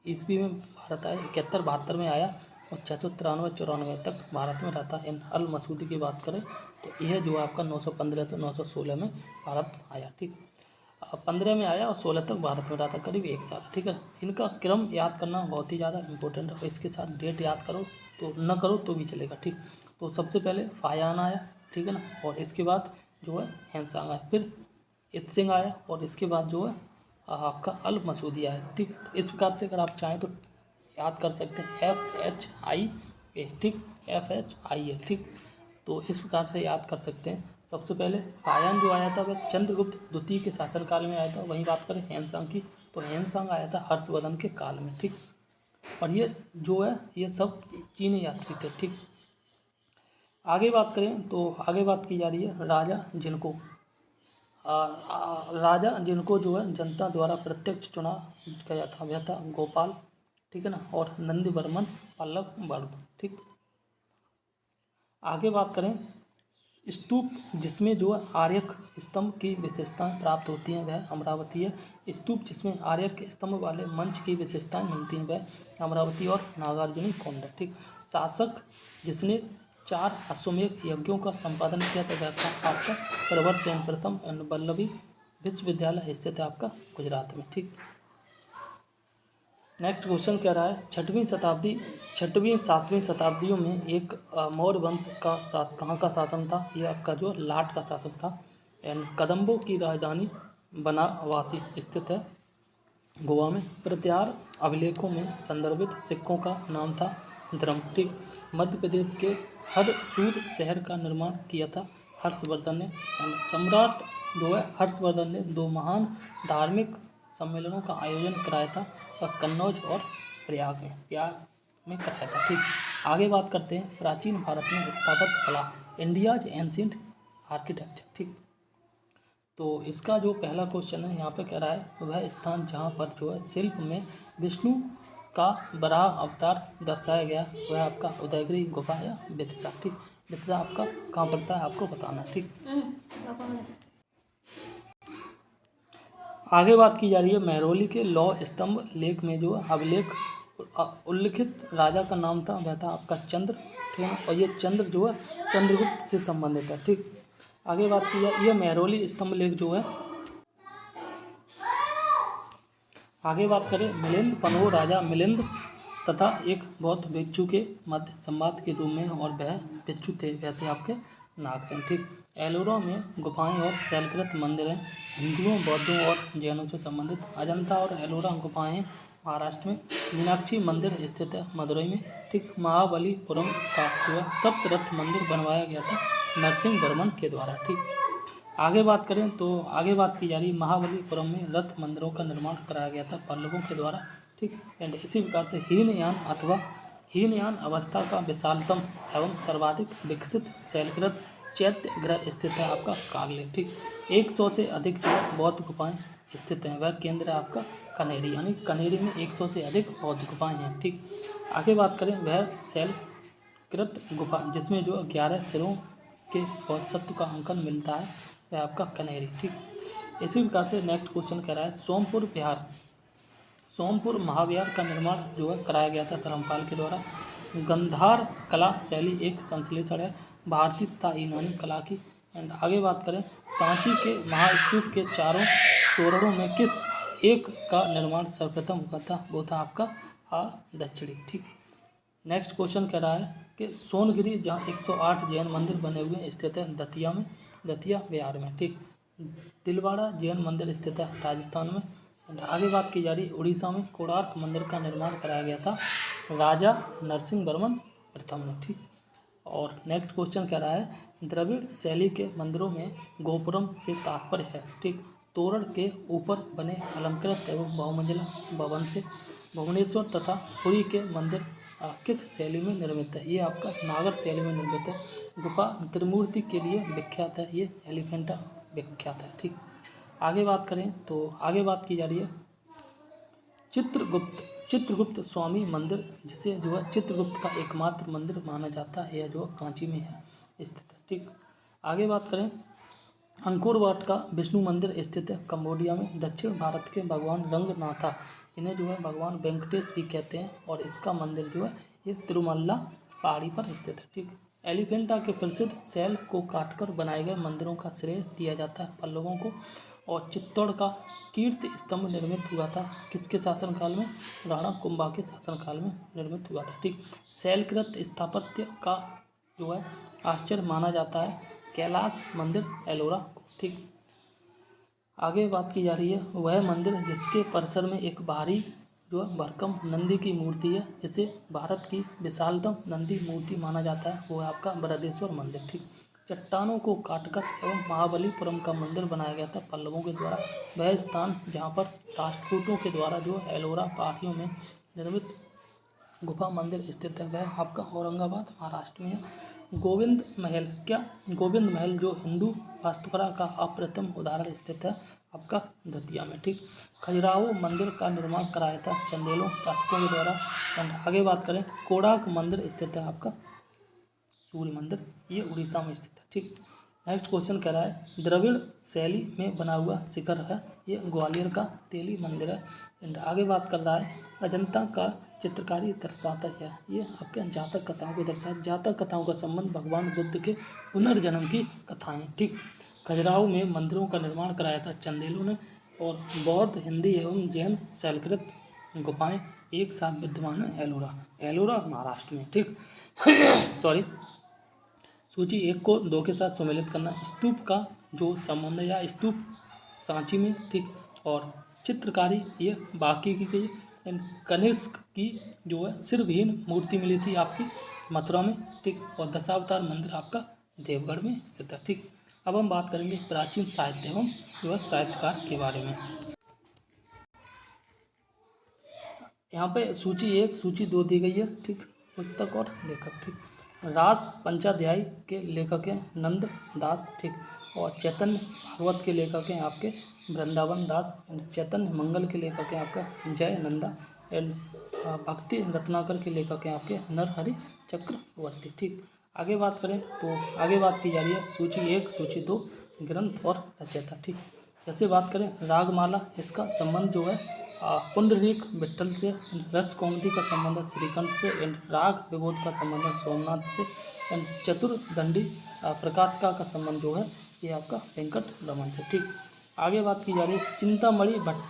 ईस्वी में भारत आया, 71-72 में आया और 693-94 तक भारत में रहता। इन अल मसूदी की बात करें तो यह जो है आपका 915 से 916 में भारत आया। ठीक, 15 में आया और 16 तक भारत में रहा था, करीब 1 साल। ठीक है, इनका क्रम याद करना बहुत ही ज़्यादा इंपॉर्टेंट है, इसके साथ डेट याद करो तो न करो तो भी चलेगा। ठीक, तो सबसे पहले फायान आया, ठीक है ना, और इसके बाद जो है हेनसांग आया, फिर इत्सिंग आया और इसके बाद जो है आपका अल मसूदी आया। ठीक, इस प्रकार से अगर आप चाहें तो याद कर सकते हैं FHIA। ठीक, FHIA। ठीक, तो इस प्रकार से याद कर सकते हैं। सबसे पहले फायान जो आया था वह चंद्रगुप्त द्वितीय के शासनकाल में आया था। वहीं बात करें हेनसांग की तो हेनसांग आया था हर्षवर्धन के काल में। ठीक, और ये जो है ये सब चीनी यात्री थे। ठीक, आगे बात करें तो आगे बात की जा रही है राजा जिनको जो है जनता द्वारा प्रत्यक्ष चुना गया था वह था गोपाल। ठीक है ना, और नंदीवर्मन पल्लव वर्ग। ठीक, आगे बात करें स्तूप जिसमें जो है आर्यक स्तंभ की विशेषताएं प्राप्त होती हैं वह अमरावती है। स्तूप जिसमें आर्यक स्तंभ वाले मंच की विशेषताएं मिलती हैं वह अमरावती और नागार्जुनी कोंड। ठीक, शासक जिसने 4 अश्वमेध यज्ञों का संपादन किया था वह था आपका प्रवर सेन प्रथम एंड वल्लभी विश्वविद्यालय स्थित है आपका गुजरात में। ठीक, नेक्स्ट क्वेश्चन कह रहा है छठवीं सातवीं शताब्दियों में एक मौर्य वंश का कहाँ का शासन था? ये आपका जो लाट का शासक था। एंड कदम्बों की राजधानी बनावासी स्थित है गोवा में। प्रत्यार अभिलेखों में संदर्भित सिक्कों का नाम था धर्म। ठीक। मध्य प्रदेश के हरसूद शहर का निर्माण किया था हर्षवर्धन ने। सम्राट जो है हर्षवर्धन ने 2 महान धार्मिक सम्मेलनों का आयोजन कराया था और कन्नौज और प्रयाग में कराया था। ठीक। आगे बात करते हैं प्राचीन भारत में स्थापत्य कला, इंडियाज एंशिएंट आर्किटेक्चर। ठीक। तो इसका जो पहला क्वेश्चन है यहाँ पे कह रहा है वह स्थान जहाँ पर जो है शिल्प में विष्णु का बराह अवतार दर्शाया गया वह आपका उदयगिरी गुफा या विदिशा। ठीक। विदिशा आपका कहाँ पड़ता है आपको बताना। ठीक। आगे बात की जा रही है महरौली के लौह स्तंभ लेख में जो अभिलेख उल्लिखित राजा का नाम था वह था आपका चंद्र। ठीक। और ये चंद्र जो है चंद्रगुप्त से संबंधित है। ठीक। आगे बात की जाए यह महरौली स्तंभ लेख जो है, आगे बात करें मिलिंद पन्हो राजा मिलिंद तथा एक बौद्ध भिक्षु के मध्य संवाद के रूप में और वह भिक्षु थे वह थे आपके नागसेन। ठीक। एलोरा में गुफाएं और शैलकृत मंदिर हैं हिंदुओं बौद्धों और जैनों से संबंधित। अजंता और एलोरा गुफाएं महाराष्ट्र में। मीनाक्षी मंदिर स्थित है मदुरई में। ठीक। महाबलीपुरम का जो सप्तरथ मंदिर बनवाया गया था नरसिंह वर्मन के द्वारा। ठीक। आगे बात करें तो आगे बात की जा रही महाबलीपुरम में रथ मंदिरों का निर्माण कराया गया था पल्लवों के द्वारा। ठीक। एंड इसी प्रकार से हीनयान अवस्था का विशालतम एवं सर्वाधिक विकसित शैलकृत चैत्य ग्रह स्थित है आपका कागले। ठीक। 100 से अधिक जो बौद्ध गुफाएं स्थित हैं वह केंद्र है आपका कनेरी, यानी कनेरी में 100 से अधिक बौद्ध गुफाएं हैं। ठीक। आगे बात करें वह शैलकृत गुफा जिसमें जो 11 सिरों के बौद्धत्व का अंकन मिलता है वह आपका कनेरी। ठीक। इसी प्रकार से नेक्स्ट क्वेश्चन कह रहा है सोमपुर महाविहार का निर्माण जो है कराया गया था धर्मपाल के द्वारा। गंधार कला शैली एक संश्लेषण है भारतीय तथा यूनानी कला की। एंड आगे बात करें सांची के महास्तूप के चारों तोरणों में किस एक का निर्माण सर्वप्रथम हुआ था? वो था आपका दक्षिणी। ठीक। नेक्स्ट क्वेश्चन कह रहा है कि सोनगिरी जहाँ 108 जैन मंदिर बने हुए स्थित है दतिया बिहार में। ठीक। तिलवाड़ा जैन मंदिर स्थित है राजस्थान में। आगे बात की जा रही है उड़ीसा में कोणार्क मंदिर का निर्माण कराया गया था राजा नरसिंह वर्मन प्रथम ने। ठीक। और नेक्स्ट क्वेश्चन कह रहा है द्रविड़ शैली के मंदिरों में गोपुरम से तात्पर्य है। ठीक। तोरण के ऊपर बने अलंकृत एवं बहुमंजिला भवन से। भुवनेश्वर तथा पुरी के मंदिर किस शैली में निर्मित है? ये आपका नागर शैली में निर्मित है। गुफा त्रिमूर्ति के लिए विख्यात है, ये एलिफेंटा विख्यात है। ठीक। आगे बात करें तो आगे बात की जा रही है चित्रगुप्त स्वामी मंदिर जिसे जो है चित्रगुप्त का एकमात्र मंदिर माना जाता है, यह जो कांची में है स्थित है। ठीक। आगे बात करें अंकोर वाट का विष्णु मंदिर स्थित है कंबोडिया में। दक्षिण भारत के भगवान रंगनाथा इन्हें जो है भगवान वेंकटेश भी कहते हैं और इसका मंदिर जो है ये तिरुमल्ला पहाड़ी पर स्थित है। ठीक। एलिफेंटा के प्रसिद्ध शैल को काटकर बनाए गए मंदिरों का श्रेय दिया जाता है पल्लवों को। और चित्तौड़ का कीर्ति स्तंभ निर्मित हुआ था किसके शासनकाल में? राणा कुंभा के शासनकाल में निर्मित हुआ था। ठीक। शैलकृत स्थापत्य का जो है आश्चर्य माना जाता है कैलाश मंदिर एलोरा को। ठीक। आगे बात की जा रही है वह मंदिर जिसके परिसर में एक भारी जो है भरकम नंदी की मूर्ति है जिसे भारत की विशालतम नंदी मूर्ति माना जाता है वो है आपका बृहदेश्वर मंदिर। ठीक। चट्टानों को काटकर एवं महाबलीपुरम का मंदिर बनाया गया था पल्लवों के द्वारा। वह स्थान जहाँ पर राष्ट्रकूटों के द्वारा जो एलोरा पहाड़ियों में निर्मित गुफा मंदिर स्थित है वह आपका औरंगाबाद महाराष्ट्र में है। गोविंद महल जो हिंदू वास्तुकला का अप्रतिम उदाहरण स्थित है आपका दतिया में। ठीक। खजुराहो मंदिर का निर्माण कराया था चंदेलों शासकों के द्वारा। एंड आगे बात करें कोणार्क मंदिर स्थित है आपका सूर्य मंदिर, ये उड़ीसा में स्थित है। ठीक। नेक्स्ट क्वेश्चन कह रहा है द्रविड़ शैली में बना हुआ शिखर है, ये ग्वालियर का तेली मंदिर है। एंड आगे बात कर रहा है अजंता का चित्रकारी दर्शाता है, ये आपके जातक कथाओं को दर्शाता। जातक कथाओं का संबंध भगवान बुद्ध के पुनर्जन्म की कथाएं। ठीक। खजुराहो में मंदिरों का निर्माण कराया था चंदेलों ने और बौद्ध हिंदी एवं जैन शैलकृत गुफाएं एक साथ विद्यमान है एलोरा, एलोरा महाराष्ट्र में, ठीक। सॉरी। सूची 1 को 2 के साथ सम्मिलित करना, स्तूप का जो संबंध है या स्तूप सांची में, ठीक। और चित्रकारी ये बाकी की गई। एंड कनिष्क की जो है सिरविहीन मूर्ति मिली थी आपकी मथुरा में, ठीक। और दशावतार मंदिर आपका देवगढ़ में स्थित है, ठीक। अब हम बात करेंगे प्राचीन साहित्य एवं जो है साहित्यकार के बारे में। यहाँ पे सूची 1 सूची 2 दी गई है, ठीक। पुस्तक और लेखक, ठीक। रास पंचाध्यायी के लेखक हैं नंद दास, ठीक। और चैतन्य भागवत के लेखक हैं आपके वृंदावन दास। चैतन्य मंगल के लेखक हैं आपका जय नंदा। एंड भक्ति रत्नाकर के लेखक हैं आपके नरहरि चक्रवर्ती, ठीक। आगे बात करें तो आगे बात की जा रही है सूची 1 सूची 2 ग्रंथ और रचयिता, ठीक। जैसे बात करें रागमाला, इसका संबंध जो है पुंडरीक विठल से। रस कौमुदी का संबंध है श्रीकंठ से। एंड राग विबोध का संबंध है सोमनाथ से। एंड चतुर्दंडी प्रकाशिका का संबंध जो है ये आपका वेंकट रमन से, ठीक। आगे बात की जा रही है चिंतामणि भट्ट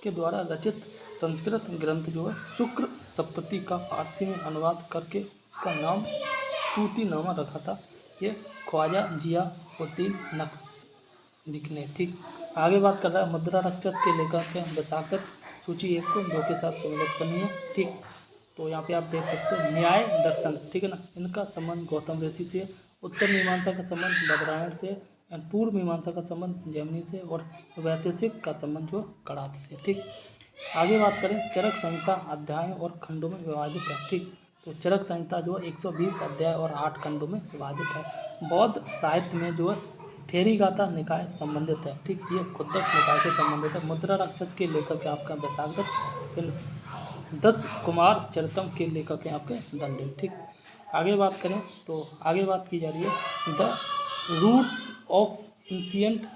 के द्वारा रचित संस्कृत ग्रंथ जो है शुक्र सप्तती का फारसी में अनुवाद करके उसका नाम तूतीनामा रखा था, ये ख्वाजा जियाउद्दीन नक्शबंदी ने, ठीक। आगे बात कर रहा है मुद्रा राक्षस के लेखक हैं विशाखदत्त। सूची 1 को 2 के साथ सम्मिलित करनी है, ठीक। तो यहाँ पे आप देख सकते हैं न्याय दर्शन, ठीक है ना, इनका संबंध गौतम ऋषि से। उत्तर मीमांसा का संबंध बदरायण से। एंड पूर्व मीमांसा का संबंध जैमिनी से। और वैशेषिक का संबंध जो कड़ात से, ठीक। आगे बात करें चरक संहिता अध्यायों और खंडों में विभाजित है, ठीक। तो चरक संहिता जो है 120 अध्याय और 8 खंडों में विभाजित है। बौद्ध साहित्य में जो है थेरीगाथा निकाय संबंधित है, ठीक। ये खुद्दक निकाय से संबंधित है। मुद्रा राक्षस के लेखक है आपका विशाखदत्त। दस कुमार चरितम के लेखक हैं आपके दंडिन, ठीक। आगे बात करें तो आगे बात की जा रही है the roots of ancient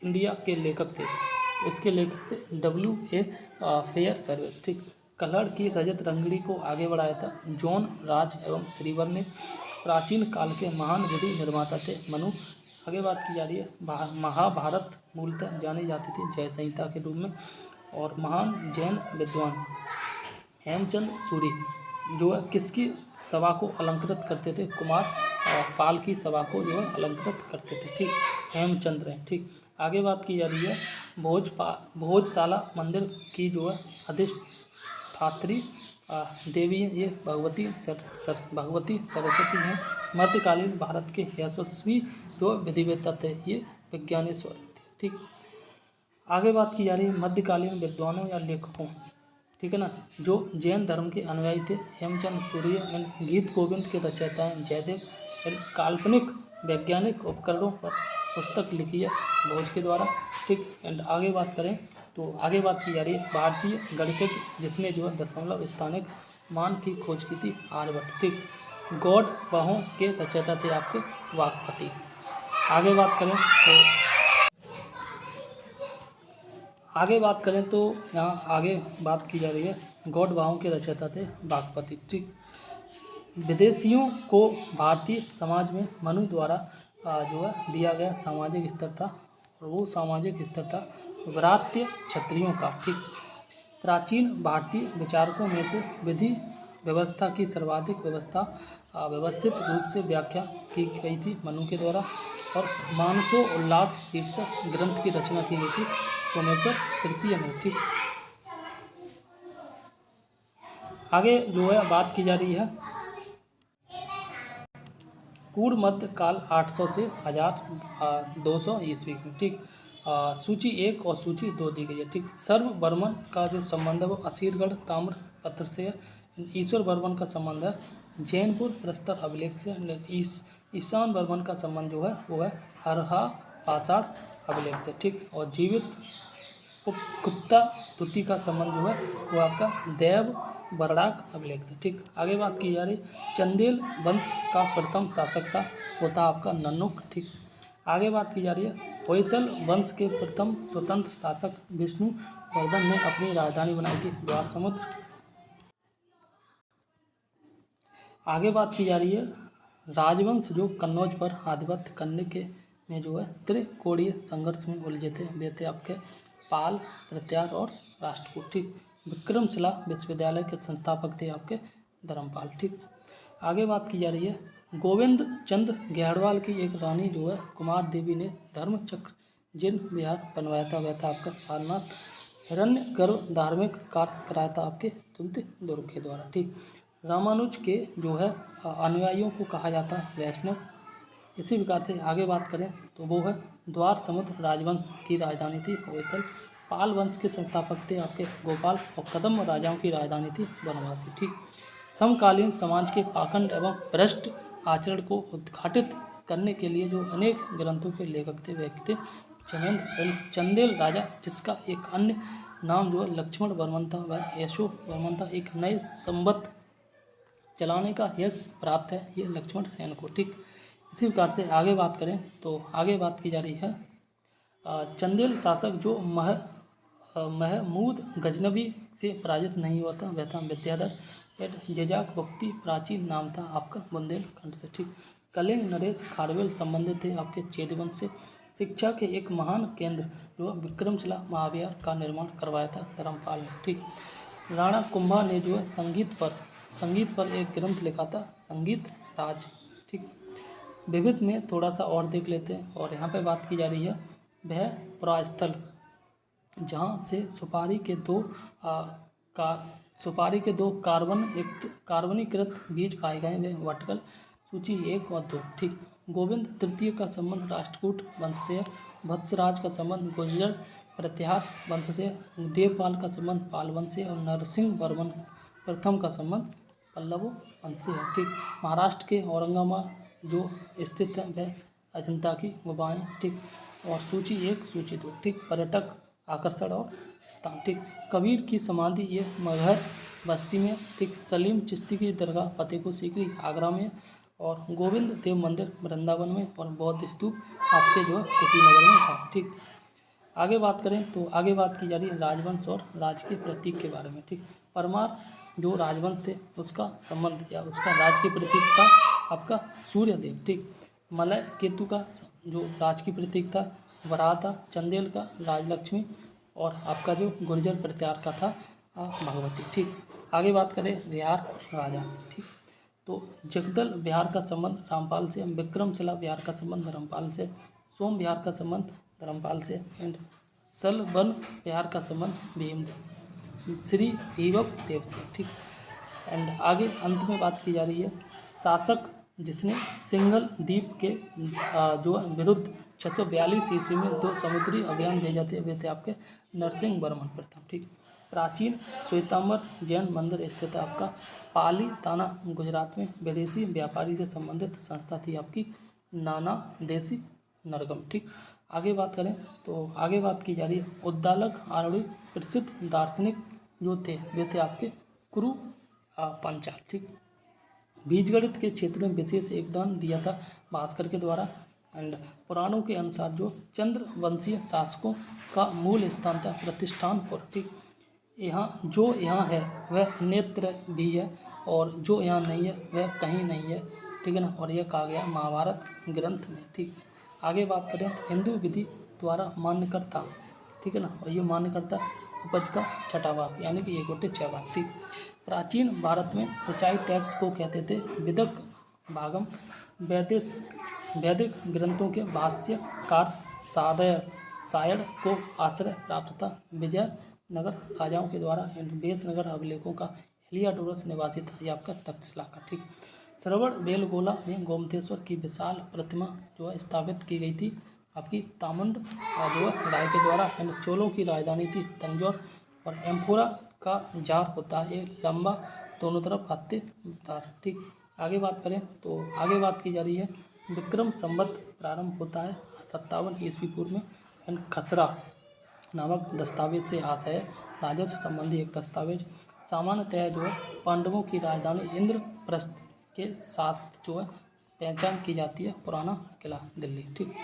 India के लेखक थे। इसके लेखक थे W.A. फेयर सर्विस, ठीक। कल्हड़ की रजत रंगड़ी को आगे बढ़ाया था जॉन राज एवं श्रीवर ने। प्राचीन काल के महान विधि निर्माता थे मनु। आगे बात की जा रही है महाभारत मूलतः जानी जाती थी जय संहिता के रूप में। और महान जैन विद्वान हेमचंद सूरी जो है किसकी सभा को अलंकृत करते थे, कुमार पाल की सभा को जो है अलंकृत करते थे, ठीक। हेमचंद्र हैं, ठीक। आगे बात की जा रही है भोजशाला मंदिर की जो है अधिष्ठात्री देवी है ये भगवती सरस्वती हैं। मध्यकालीन भारत के यशस्वी जो विधिवेत्ता थे ये विज्ञानेश्वर थे, ठीक। आगे बात की जा रही है मध्यकालीन विद्वानों या लेखकों, ठीक है ना, जो जैन धर्म के अनुयायी थे। हेमचंद सूर्य एंड गीत गोविंद के रचयिता हैं जयदेव। एंड काल्पनिक वैज्ञानिक उपकरणों पर पुस्तक लिखी है भोज के द्वारा, ठीक। एंड आगे बात करें तो आगे बात की जा रही है भारतीय गणितज्ञ जिसने जो है दशमलव स्थानिक मान की खोज की थी आर्यभट्ट, ठीक। गौड़ बाहों के रचयिता थे आपके वाकपति। आगे बात करें तो यहाँ आगे बात की जा रही है गौड़ बाहों के रचयिता थे वाकपति, ठीक। विदेशियों को भारतीय समाज में मनु द्वारा जो है दिया गया सामाजिक स्तर था और वो सामाजिक स्तर था व्रात्य क्षत्रियों का, ठीक। प्राचीन भारतीय विचारकों में से विधि व्यवस्था की सर्वाधिक व्यवस्थित रूप से व्याख्या की गई थी मनु के द्वारा। और मानसो उल्लास शीर्षक ग्रंथ की रचना की गई थी सोमेश्वर तृतीय में, ठीक। आगे जो है बात की जा रही है पूर्व मध्य काल 800 से 1200 ईस्वी में, ठीक। सूची 1 और सूची 2 दी गई है, ठीक। सर्ववर्मन का जो संबंध है वो असीरगढ़ ताम्र पत्र से है। ईश्वर वर्मन का संबंध है जैनपुर प्रस्तर अभिलेख से। ईशान वर्मन का संबंध जो है वो है हरहा पाषाण अभिलेख से, ठीक। और जीवित गुप्ता तुति का संबंध जो है वो आपका देव बरड़ाक अभिलेख से, ठीक। आगे बात की जा रही चंदेल वंश का प्रथम शासक था वो था आपका नन्नुक, ठीक। आगे बात की जा रही है होयसल वंश के प्रथम स्वतंत्र शासक विष्णुवर्धन ने अपनी राजधानी बनाई थी द्वार समुद्र। आगे बात की जा रही है राजवंश जो कन्नौज पर आधिपत्य करने के में जो है त्रिकोणीय संघर्ष में उलझे थे वे थे आपके पाल, प्रत्यार और राष्ट्रकूट, ठीक। विक्रमशिला विश्वविद्यालय के संस्थापक थे आपके धर्मपाल। ठीक, आगे बात की जा रही है गोविंद चंद घेरवाल की एक रानी जो है कुमार देवी ने धर्मचक्र जिन विहार बनवाया था वह था आपका सारनाथ। हिरण्य गर्भ धार्मिक कार्य कराया था आपके तुंत दुर्ग के द्वारा। ठीक, रामानुज के जो है अनुयायियों को कहा जाता है वैष्णव। इसी प्रकार से आगे बात करें तो वो है द्वार समुद्र राजवंश की राजधानी थी होयसल। पाल वंश के संस्थापक थे आपके गोपाल और कदम राजाओं की राजधानी थी बनवासी। ठीक, समकालीन समाज के पाखंड एवं भ्रष्ट आचरण को उद्घाटित करने के लिए जो अनेक ग्रंथों के लेखक थे व्यक्ति थे चमेंद्र एवं चंदेल राजा, जिसका एक अन्य नाम जो है लक्ष्मण वर्मन था वह यशो वर्मन था। एक नए संवत चलाने का यश प्राप्त है ये लक्ष्मण सेन को। ठीक, इसी प्रकार से आगे बात करें तो आगे बात की जा रही है चंदेल शासक जो महमूद गजनबी से पराजित नहीं हुआ था वह था विद्याधर एड जेजाक भक्ति प्राचीन नाम था आपका बुंदेलखंड से। ठीक, कलिंग नरेश खारवेल संबंधित थे आपके चेदवंश से। शिक्षा के एक महान केंद्र जो विक्रमशिला महाविहार का निर्माण करवाया था धर्मपाल ने। ठीक, राणा कुंभा ने जो है संगीत पर एक ग्रंथ लिखा था संगीत राज। ठीक, विविध में थोड़ा सा और देख लेते हैं और यहाँ पे बात की जा रही है वह पुरास्थल जहाँ से सुपारी के दो कार्बनीकृत बीज पाए गए वे वर्टिकल सूची 1 और 2। ठीक, गोविंद तृतीय का संबंध राष्ट्रकूट वंश से है। वत्सराज का संबंध गुर्जर प्रत्याहार वंश से। देवपाल का संबंध पाल वंश से और नरसिंह वर्मन प्रथम का संबंध पल्लव वंश से है। ठीक, महाराष्ट्र के औरंगाबाद जो स्थित है वह अजंता की गुफाएं। ठीक, और सूची 1 सूची 2। ठीक, पर्यटक आकर्षण और स्थान। ठीक, कबीर की समाधि ये मगहर बस्ती में। ठीक, सलीम चिश्ती की दरगाह फतेहपुर सीकरी आगरा में और गोविंद देव मंदिर वृंदावन में और बौद्ध स्तूप आपके जो है कुशीनगर में है। ठीक, आगे बात करें तो आगे बात की जा रही है राजवंश और राज के प्रतीक के बारे में। ठीक, परमार जो राजवंश थे उसका संबंध या उसका राज के प्रतीक था आपका सूर्यदेव। ठीक, मलय केतु का जो राज की प्रतीक था वराह था। चंदेल का राजलक्ष्मी और आपका जो गुर्जर प्रत्याहार का था भगवती। ठीक, आगे बात करें बिहार और राजा। ठीक, तो जगदल बिहार का संबंध रामपाल से, विक्रमशिला बिहार का संबंध धर्मपाल से, सोम बिहार का संबंध धर्मपाल से एंड सलबन बिहार का संबंध भीम श्री भीवक देव से। ठीक, एंड आगे अंत में बात की जा रही है शासक जिसने सिंगल द्वीप के जो विरुद्ध 642 ईस्वी में 2 समुद्री अभियान भेजा थे वे थे आपके नरसिंह वर्मन प्रथम। ठीक, प्राचीन श्वेतांबर जैन मंदिर स्थित है आपका पाली ताना गुजरात में। विदेशी व्यापारी से संबंधित संस्था थी आपकी नाना देसी नरगम। ठीक, आगे बात करें तो आगे बात की जा रही है उद्दालक आरणी प्रसिद्ध दार्शनिक जो थे वे थे आपके कुरु पंचाल। ठीक, बीजगणित के क्षेत्र में विशेष योगदान दिया था भास्कर के द्वारा एंड पुराणों के अनुसार जो चंद्रवंशीय शासकों का मूल स्थान था प्रतिष्ठानपुर। ठीक, यहाँ है वह अन्यत्र भी है और जो यहाँ नहीं है वह कहीं नहीं है। ठीक है ना, और यह कहा गया महाभारत ग्रंथ में। ठीक, आगे बात करें तो हिंदू विधि द्वारा मान्यकर्ता। ठीक है ना, और ये मान्यकर्ता उपज का छठा भाग यानी कि 1/6 भाग। ठीक, प्राचीन भारत में सिंचाई टैक्स को कहते थे विदक भागम। वैदिक ग्रंथों के भाष्यकार सायण को आश्रय प्राप्त था विजयनगर राजाओं के द्वारा एंड बेसनगर अभिलेखों का हेलियाडोरस निवासी था ये आपका तक्षशिला का। ठीक, श्रवण बेलगोला में गोमतेश्वर की विशाल प्रतिमा जो है स्थापित की गई थी आपकी तामुंड जो है राय के द्वारा एंड चोलों की राजधानी थी तंजौर। और एम्फोरा का जार होता है ये लंबा दोनों तरफ हत्तेदार। ठीक, आगे बात करें तो आगे बात की जा रही है विक्रम संवत प्रारंभ होता है 57 ईस्वी पूर्व में एंड खसरा नामक दस्तावेज से आता है राजस्व संबंधी एक दस्तावेज। सामान्यतः जो है पांडवों की राजधानी इंद्रप्रस्थ के साथ जो है पहचान की जाती है पुराना किला दिल्ली। ठीक।